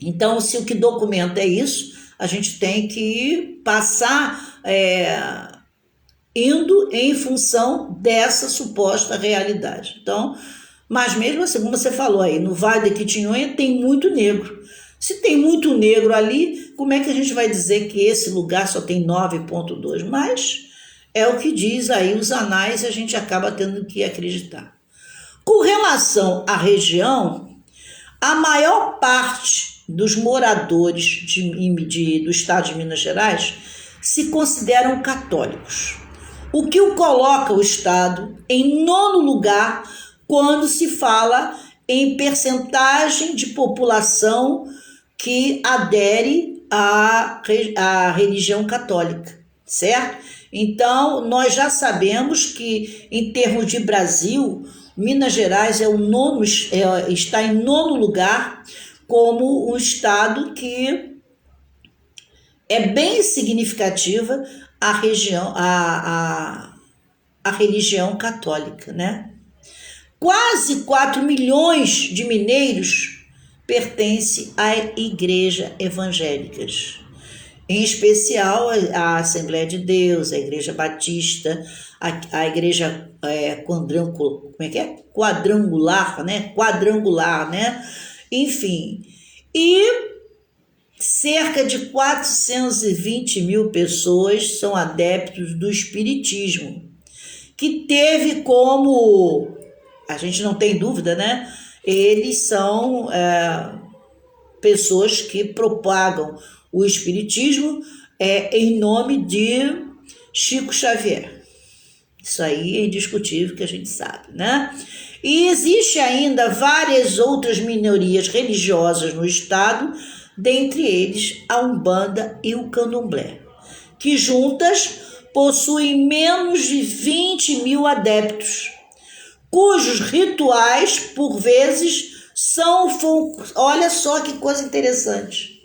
Então, se o que documenta é isso, a gente tem que passar indo em função dessa suposta realidade. Então, mas mesmo assim, como você falou aí, no Vale do Jequitinhonha tem muito negro. Se tem muito negro ali, como é que a gente vai dizer que esse lugar só tem 9,2? Mas é o que diz aí os anais e a gente acaba tendo que acreditar. Com relação à região, a maior parte dos moradores do estado de Minas Gerais se consideram católicos, o que o coloca o estado em 9º lugar quando se fala em percentagem de população que adere à religião católica, certo? Então, nós já sabemos que, em termos de Brasil, Minas Gerais está em 9º lugar como um estado que é bem significativa a religião católica, né? Quase 4 milhões de mineiros pertencem à igreja evangélicas, em especial a Assembleia de Deus, a Igreja Batista, a Igreja quadrangular, né? Enfim, e cerca de 420 mil pessoas são adeptos do espiritismo, que teve como, a gente não tem dúvida, né? Eles são pessoas que propagam o espiritismo em nome de Chico Xavier. Isso aí é indiscutível, que a gente sabe, né? E existe ainda várias outras minorias religiosas no estado, dentre eles a Umbanda e o Candomblé, que juntas possuem menos de 20 mil adeptos, cujos rituais, por vezes, olha só que coisa interessante,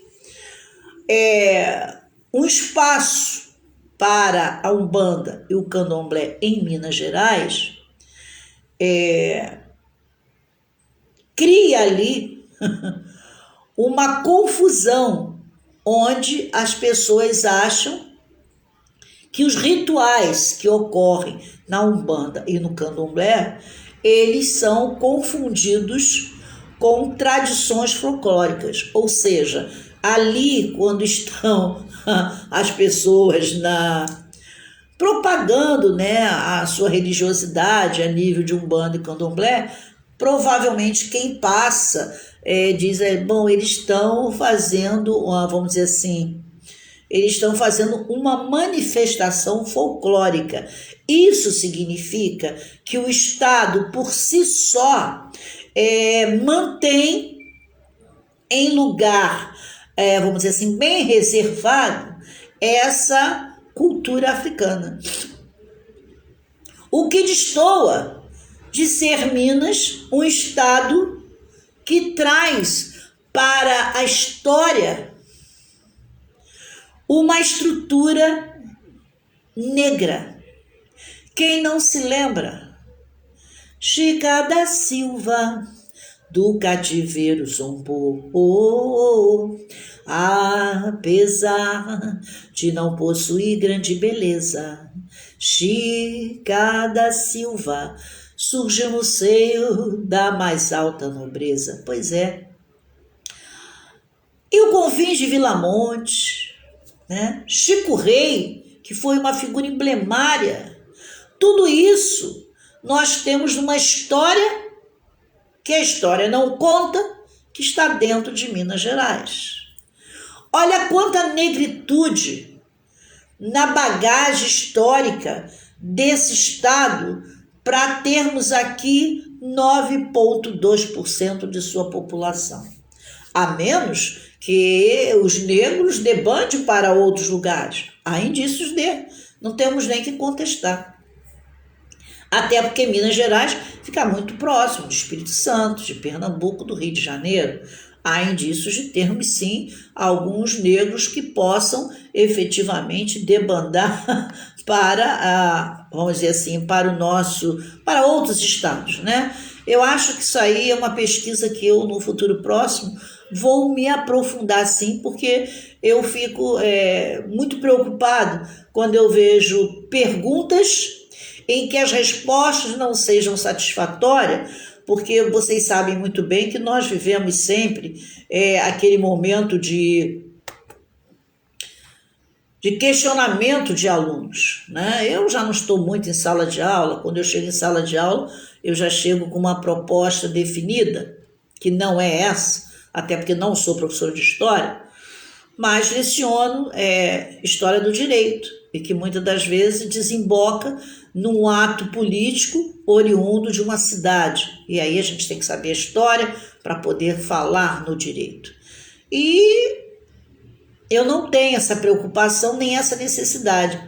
um espaço para a Umbanda e o Candomblé em Minas Gerais cria ali uma confusão, onde as pessoas acham que os rituais que ocorrem na Umbanda e no Candomblé, eles são confundidos com tradições folclóricas, ou seja, ali quando estão as pessoas propagando, né, a sua religiosidade a nível de Umbanda e Candomblé, provavelmente quem passa diz, bom, eles estão fazendo, vamos dizer assim, eles estão fazendo uma manifestação folclórica. Isso significa que o Estado, por si só, mantém em lugar, vamos dizer assim, bem reservado, essa cultura africana. O que destoa de ser Minas um estado que traz para a história uma estrutura negra. Quem não se lembra? Chica da Silva, do cativeiro zombou, apesar de não possuir grande beleza. Chica da Silva surgiu no seio da mais alta nobreza. Pois é. E o Confins de Vilamonte, né? Chico Rei, que foi uma figura emblemária. Tudo isso nós temos uma história que a história não conta, que está dentro de Minas Gerais. Olha quanta negritude na bagagem histórica desse estado para termos aqui 9,2% de sua população. A menos que os negros debandem para outros lugares. Há indícios de, não temos nem que contestar. Até porque Minas Gerais fica muito próximo do Espírito Santo, de Pernambuco, do Rio de Janeiro. Há indícios de termos, sim, alguns negros que possam efetivamente debandar para, vamos dizer assim, para outros estados, né? Eu acho que isso aí é uma pesquisa que eu, no futuro próximo, vou me aprofundar, sim, porque eu fico muito preocupado quando eu vejo perguntas em que as respostas não sejam satisfatórias, porque vocês sabem muito bem que nós vivemos sempre aquele momento de questionamento de alunos, né? Eu já não estou muito em sala de aula. Quando eu chego em sala de aula, eu já chego com uma proposta definida, que não é essa, até porque não sou professor de história, mas leciono história do direito, e que muitas das vezes desemboca num ato político oriundo de uma cidade. E aí a gente tem que saber a história para poder falar no direito. E eu não tenho essa preocupação nem essa necessidade.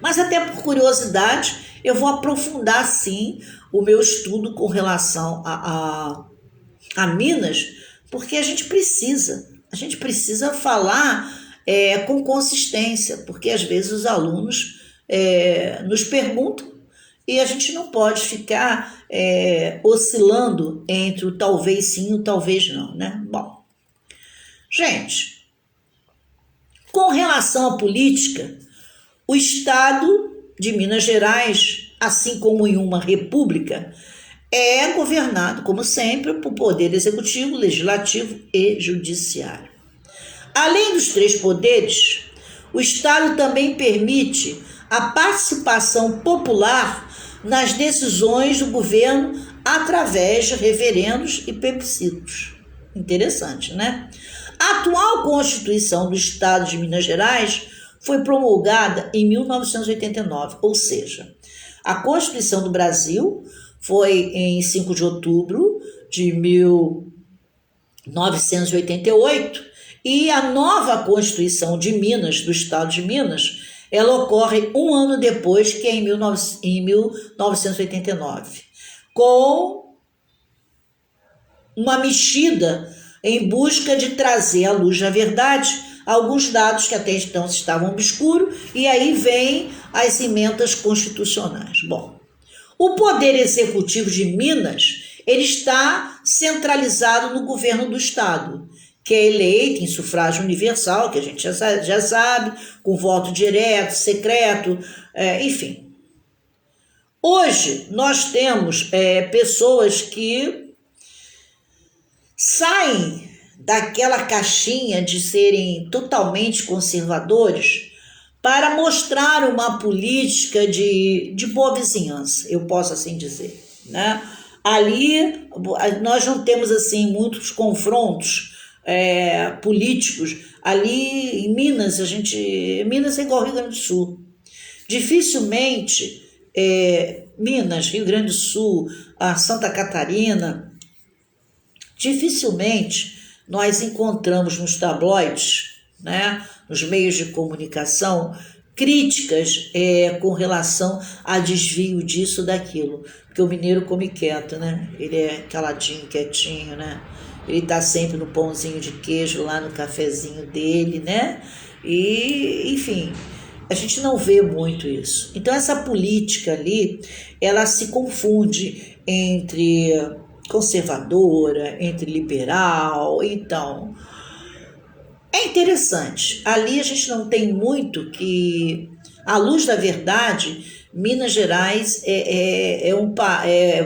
Mas até por curiosidade, eu vou aprofundar sim o meu estudo com relação a Minas, porque a gente precisa falar com consistência, porque às vezes os alunos nos perguntam e a gente não pode ficar oscilando entre o talvez sim e o talvez não, né? Bom, gente, com relação à política, o estado de Minas Gerais, assim como em uma república, é governado, como sempre, por poder executivo, legislativo e judiciário. Além dos três poderes, o Estado também permite a participação popular nas decisões do governo através de referendos e plebiscitos. Interessante, né? A atual Constituição do Estado de Minas Gerais foi promulgada em 1989, ou seja, a Constituição do Brasil foi em 5 de outubro de 1988 e a nova Constituição de Minas, do Estado de Minas, ela ocorre um ano depois, que é em 1989, com uma mexida em busca de trazer à luz da verdade alguns dados que até então estavam obscuros, e aí vem as emendas constitucionais. Bom, o Poder Executivo de Minas, ele está centralizado no governo do Estado, que é eleito em sufrágio universal, que a gente já sabe, com voto direto, secreto, enfim. Hoje, nós temos pessoas que saem daquela caixinha de serem totalmente conservadores para mostrar uma política de boa vizinhança, eu posso assim dizer, né? Ali nós não temos assim muitos confrontos políticos. Ali em Minas, Minas é igual ao Rio Grande do Sul. Dificilmente Minas, Rio Grande do Sul, a Santa Catarina, Dificilmente nós encontramos nos tabloides, né, nos meios de comunicação, críticas com relação a desvio disso, daquilo. Porque o mineiro come quieto, né? Ele é caladinho, quietinho, né? Ele tá sempre no pãozinho de queijo, lá no cafezinho dele, né? E, enfim, a gente não vê muito isso. Então, essa política ali, ela se confunde entre conservadora, entre liberal. Então, é interessante. Ali a gente não tem muito que, à luz da verdade, Minas Gerais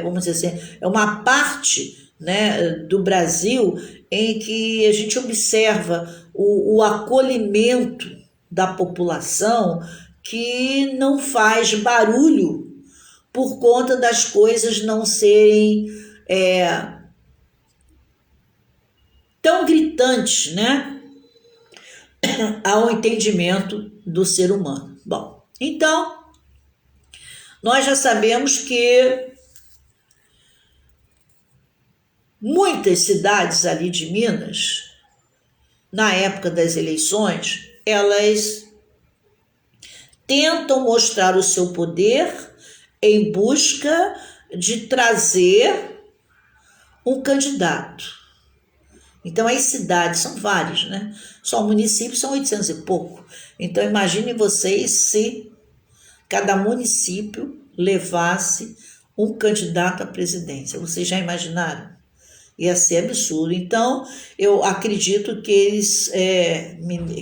vamos dizer assim, é uma parte, né, do Brasil em que a gente observa o acolhimento da população, que não faz barulho por conta das coisas não serem tão gritantes, né, ao entendimento do ser humano. Bom, então, nós já sabemos que muitas cidades ali de Minas, na época das eleições, elas tentam mostrar o seu poder em busca de trazer um candidato. Então, as cidades são várias, né? Só municípios são 800 e pouco. Então, imaginem vocês se cada município levasse um candidato à presidência. Vocês já imaginaram? Ia ser absurdo. Então, eu acredito que eles,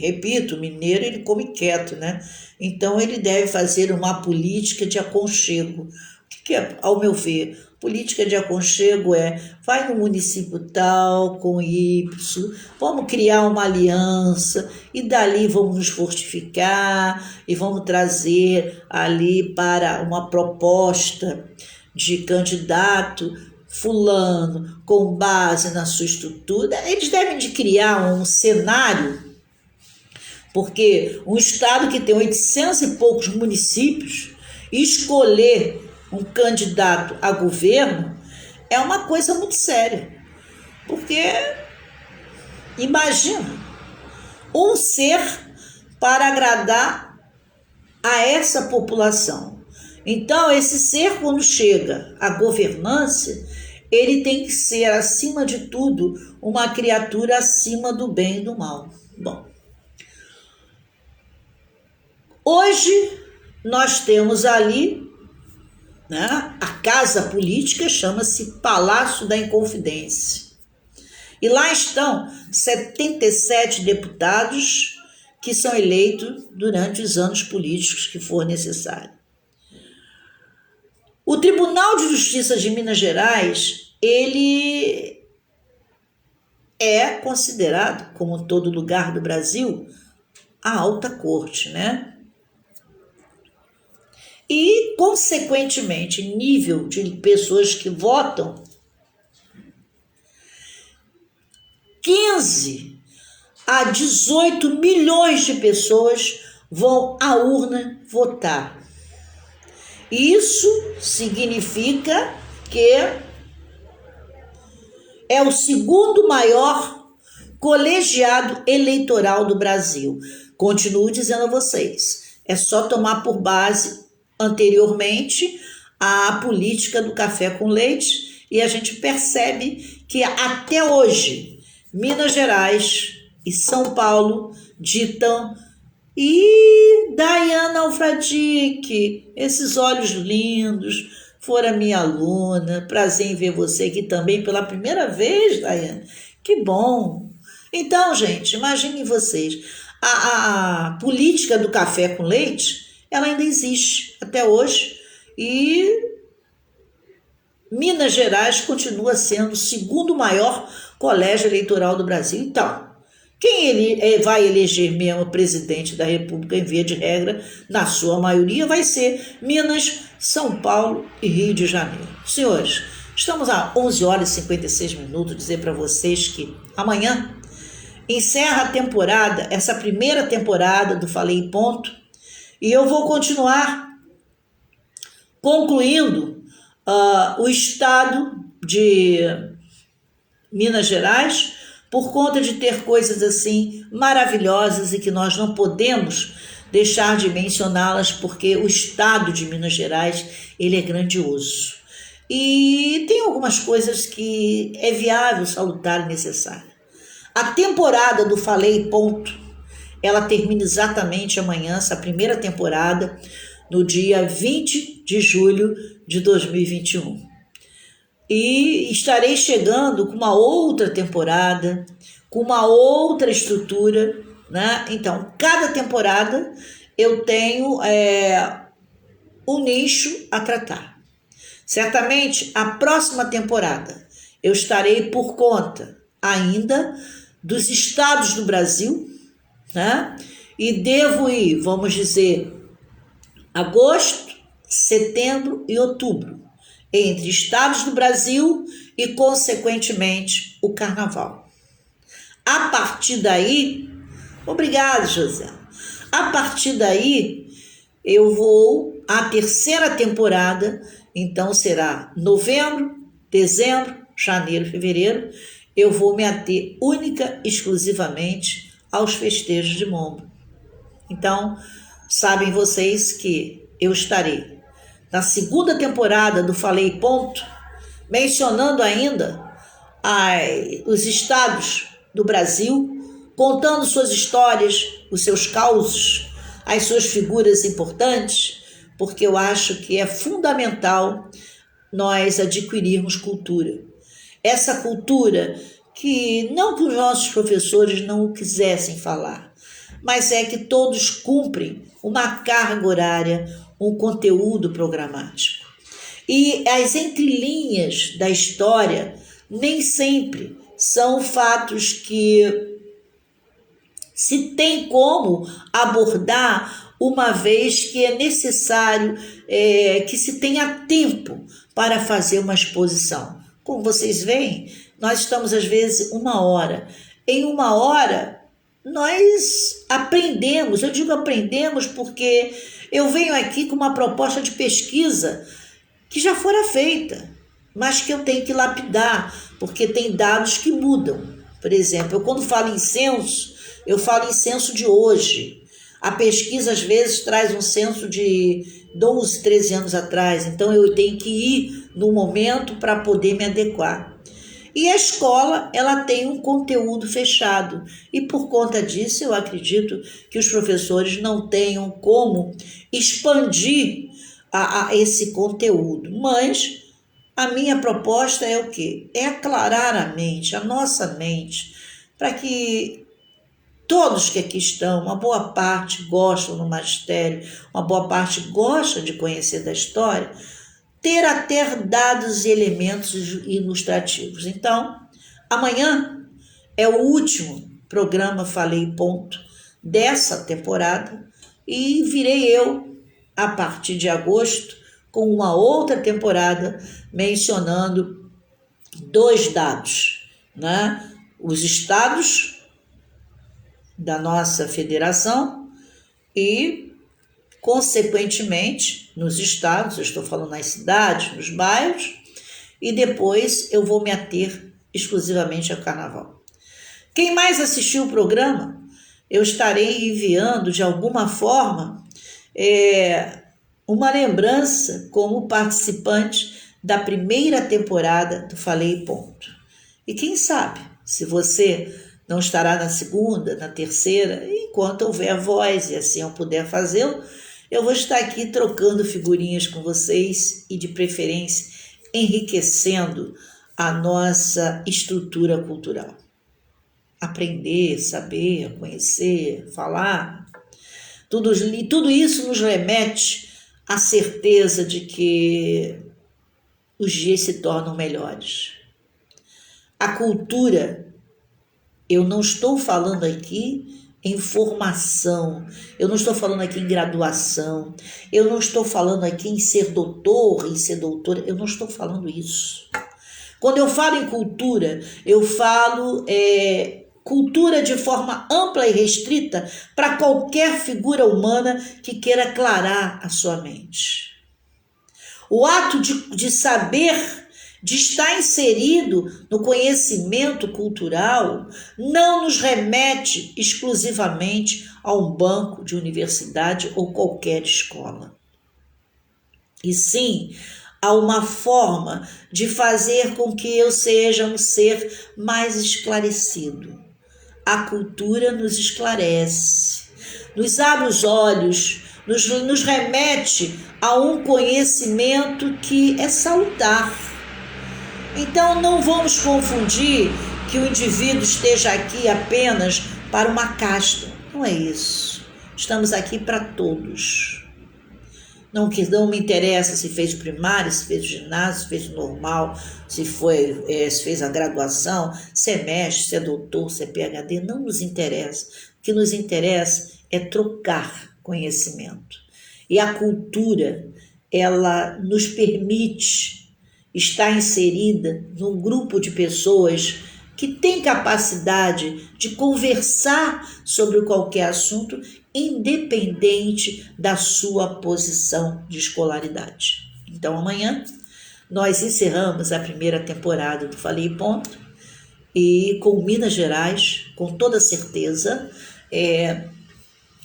repito, o mineiro ele come quieto, né? Então, ele deve fazer uma política de aconchego. O que é, ao meu ver, política de aconchego vai no município tal, com Y, vamos criar uma aliança e dali vamos nos fortificar e vamos trazer ali para uma proposta de candidato fulano, com base na sua estrutura. Eles devem de criar um cenário, porque um estado que tem 800 e poucos municípios, escolher um candidato a governo é uma coisa muito séria. Porque, imagina, um ser para agradar a essa população. Então, esse ser, quando chega à governância, ele tem que ser, acima de tudo, uma criatura acima do bem e do mal. Bom, hoje nós temos ali, né, a casa política, chama-se Palácio da Inconfidência. E lá estão 77 deputados que são eleitos durante os anos políticos que for necessário. O Tribunal de Justiça de Minas Gerais, ele é considerado, como todo lugar do Brasil, a alta corte, né? E, consequentemente, nível de pessoas que votam, 15 a 18 milhões de pessoas vão à urna votar. Isso significa que é o segundo maior colegiado eleitoral do Brasil. Continuo dizendo a vocês, é só tomar por base anteriormente a política do café com leite e a gente percebe que até hoje Minas Gerais e São Paulo ditam. E Dayana Alfradique, esses olhos lindos, fora minha aluna, prazer em ver você aqui também pela primeira vez, Dayana, que bom. Então, gente, imaginem vocês, a política do café com leite, ela ainda existe até hoje e Minas Gerais continua sendo o segundo maior colégio eleitoral do Brasil. Então, quem vai eleger mesmo presidente da República, em via de regra, na sua maioria, vai ser Minas, São Paulo e Rio de Janeiro. Senhores, estamos a 11 horas e 56 minutos, dizer para vocês que amanhã encerra a temporada, essa primeira temporada do Falei em Ponto, e eu vou continuar concluindo o estado de Minas Gerais, por conta de ter coisas assim maravilhosas e que nós não podemos deixar de mencioná-las, porque o estado de Minas Gerais, ele é grandioso. E tem algumas coisas que é viável, salutar e necessário. A temporada do Falei Ponto, ela termina exatamente amanhã, essa primeira temporada, no dia 20 de julho de 2021. E estarei chegando com uma outra temporada, com uma outra estrutura, né? Então, cada temporada eu tenho um nicho a tratar. Certamente, a próxima temporada eu estarei por conta ainda dos estados do Brasil, né? E devo ir, vamos dizer, agosto, setembro e outubro, entre estados do Brasil e, consequentemente, o carnaval. A partir daí, obrigado, José. A partir daí, eu vou à terceira temporada, então será novembro, dezembro, janeiro, fevereiro, eu vou me ater única, exclusivamente aos festejos de Momba. Então, sabem vocês que eu estarei na segunda temporada do Falei Ponto, mencionando ainda os estados do Brasil, contando suas histórias, os seus causos, as suas figuras importantes, porque eu acho que é fundamental nós adquirirmos cultura. Essa cultura que não que os nossos professores não o quisessem falar, mas é que todos cumprem uma carga horária, um conteúdo programático. E as entrelinhas da história nem sempre são fatos que se tem como abordar, uma vez que é necessário que se tenha tempo para fazer uma exposição. Como vocês veem, nós estamos às vezes 1 hora. Em 1 hora, nós aprendemos, eu digo aprendemos porque eu venho aqui com uma proposta de pesquisa que já fora feita, mas que eu tenho que lapidar, porque tem dados que mudam. Por exemplo, eu quando falo em censo, eu falo em censo de hoje. A pesquisa às vezes traz um censo de 12, 13 anos atrás, então eu tenho que ir no momento para poder me adequar. E a escola, ela tem um conteúdo fechado. E por conta disso, eu acredito que os professores não tenham como expandir esse conteúdo. Mas a minha proposta é o quê? É aclarar a mente, a nossa mente, para que todos que aqui estão, uma boa parte gostam do magistério, uma boa parte gosta de conhecer da história, ter até dados e elementos ilustrativos. Então, amanhã é o último programa Falei Ponto dessa temporada e virei eu, a partir de agosto, com uma outra temporada mencionando 2 dados, né? Os estados da nossa federação e, consequentemente, nos estados, eu estou falando nas cidades, nos bairros, e depois eu vou me ater exclusivamente ao carnaval. Quem mais assistiu o programa, eu estarei enviando de alguma forma uma lembrança como participante da primeira temporada do Falei Ponto. E quem sabe, se você não estará na segunda, na terceira, enquanto houver voz e assim eu puder fazê-lo, eu vou estar aqui trocando figurinhas com vocês e, de preferência, enriquecendo a nossa estrutura cultural. Aprender, saber, conhecer, falar, tudo isso nos remete à certeza de que os dias se tornam melhores. A cultura, eu não estou falando aqui em formação, eu não estou falando aqui em graduação, eu não estou falando aqui em ser doutor, em ser doutora, eu não estou falando isso. Quando eu falo em cultura, eu falo cultura de forma ampla e restrita para qualquer figura humana que queira aclarar a sua mente. O ato de saber de estar inserido no conhecimento cultural, não nos remete exclusivamente a um banco de universidade ou qualquer escola. E sim, a uma forma de fazer com que eu seja um ser mais esclarecido. A cultura nos esclarece, nos abre os olhos, nos remete a um conhecimento que é salutar. Então não vamos confundir que o indivíduo esteja aqui apenas para uma casta. Não é isso. Estamos aqui para todos. Não me interessa se fez o primário, se fez o ginásio, se fez o normal, se fez a graduação, se é mestre, se é doutor, se é PhD, não nos interessa. O que nos interessa é trocar conhecimento. E a cultura, ela nos permite estar inserida num grupo de pessoas que tem capacidade de conversar sobre qualquer assunto, independente da sua posição de escolaridade. Então, amanhã, nós encerramos a primeira temporada do Falei e Ponto, e com Minas Gerais, com toda certeza,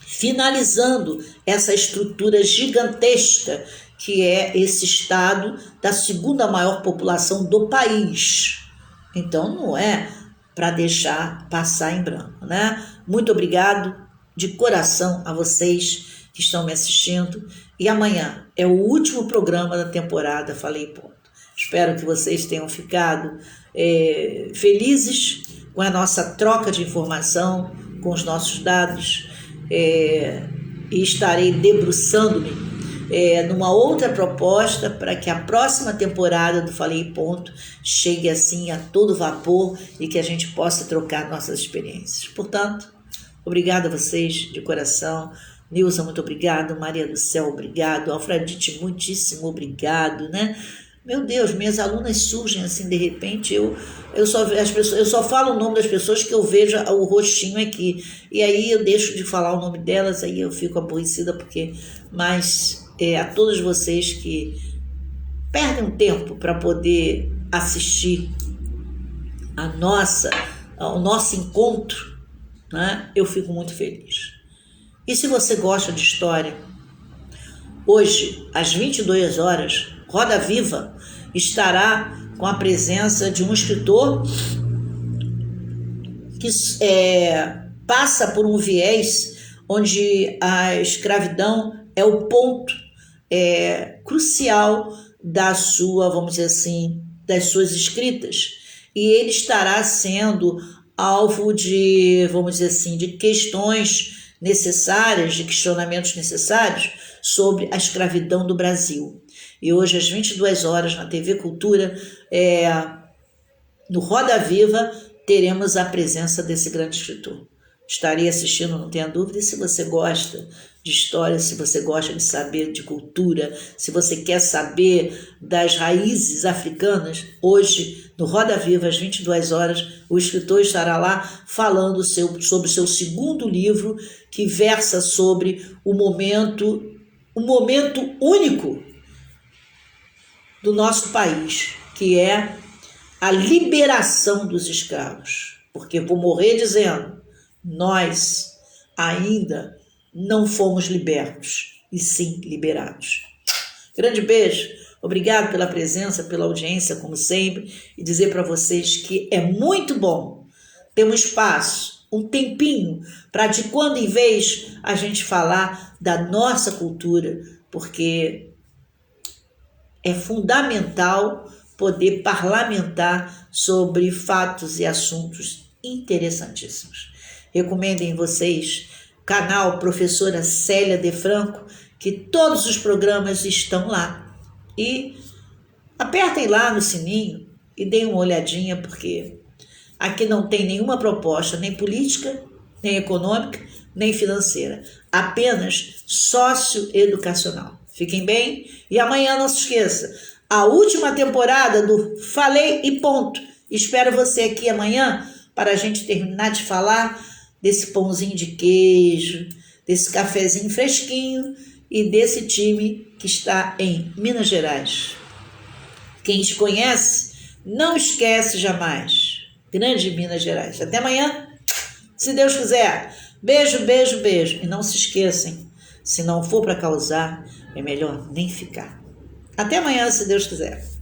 finalizando essa estrutura gigantesca que é esse estado da segunda maior população do país. Então, não é para deixar passar em branco, né? Muito obrigado de coração a vocês que estão me assistindo. E amanhã é o último programa da temporada Falei Ponto. Espero que vocês tenham ficado felizes com a nossa troca de informação, com os nossos dados, e estarei debruçando-me numa outra proposta para que a próxima temporada do Falei Ponto chegue assim a todo vapor e que a gente possa trocar nossas experiências. Portanto, obrigado a vocês de coração. Nilza, muito obrigado. Maria do Céu, obrigado. Alfredite, muitíssimo obrigado, né? Meu Deus, minhas alunas surgem assim de repente, eu só falo o nome das pessoas que eu vejo o rostinho aqui, e aí eu deixo de falar o nome delas, aí eu fico aborrecida mas a todos vocês que perdem um tempo para poder assistir ao nosso encontro, né? Eu fico muito feliz. E se você gosta de história, hoje, às 22 horas, Roda Viva estará com a presença de um escritor que passa por um viés onde a escravidão é o ponto crucial da sua, vamos dizer assim, das suas escritas. E ele estará sendo alvo de, vamos dizer assim, de questões necessárias, de questionamentos necessários sobre a escravidão do Brasil. E hoje, às 22 horas, na TV Cultura, no Roda Viva, teremos a presença desse grande escritor. Estarei assistindo, não tenha dúvida. E se você gosta de história, se você gosta de saber de cultura, se você quer saber das raízes africanas, hoje, no Roda Viva, às 22 horas, o escritor estará lá falando sobre o seu segundo livro, que versa sobre o momento único do nosso país, que é a liberação dos escravos. Porque vou morrer dizendo, nós ainda não fomos libertos, e sim liberados. Grande beijo, obrigado pela presença, pela audiência, como sempre, e dizer para vocês que é muito bom ter um espaço, um tempinho, para de quando em vez a gente falar da nossa cultura, porque é fundamental poder parlamentar sobre fatos e assuntos interessantíssimos. Recomendem vocês o canal Professora Célia de Franco, que todos os programas estão lá. E apertem lá no sininho e deem uma olhadinha, porque aqui não tem nenhuma proposta, nem política, nem econômica, nem financeira. Apenas socioeducacional. Fiquem bem e amanhã não se esqueça, a última temporada do Falei e Ponto. Espero você aqui amanhã para a gente terminar de falar desse pãozinho de queijo, desse cafezinho fresquinho e desse time que está em Minas Gerais. Quem te conhece não esquece jamais. Grande Minas Gerais. Até amanhã, se Deus quiser. Beijo, beijo, beijo. E não se esqueçam, se não for para causar, é melhor nem ficar. Até amanhã, se Deus quiser.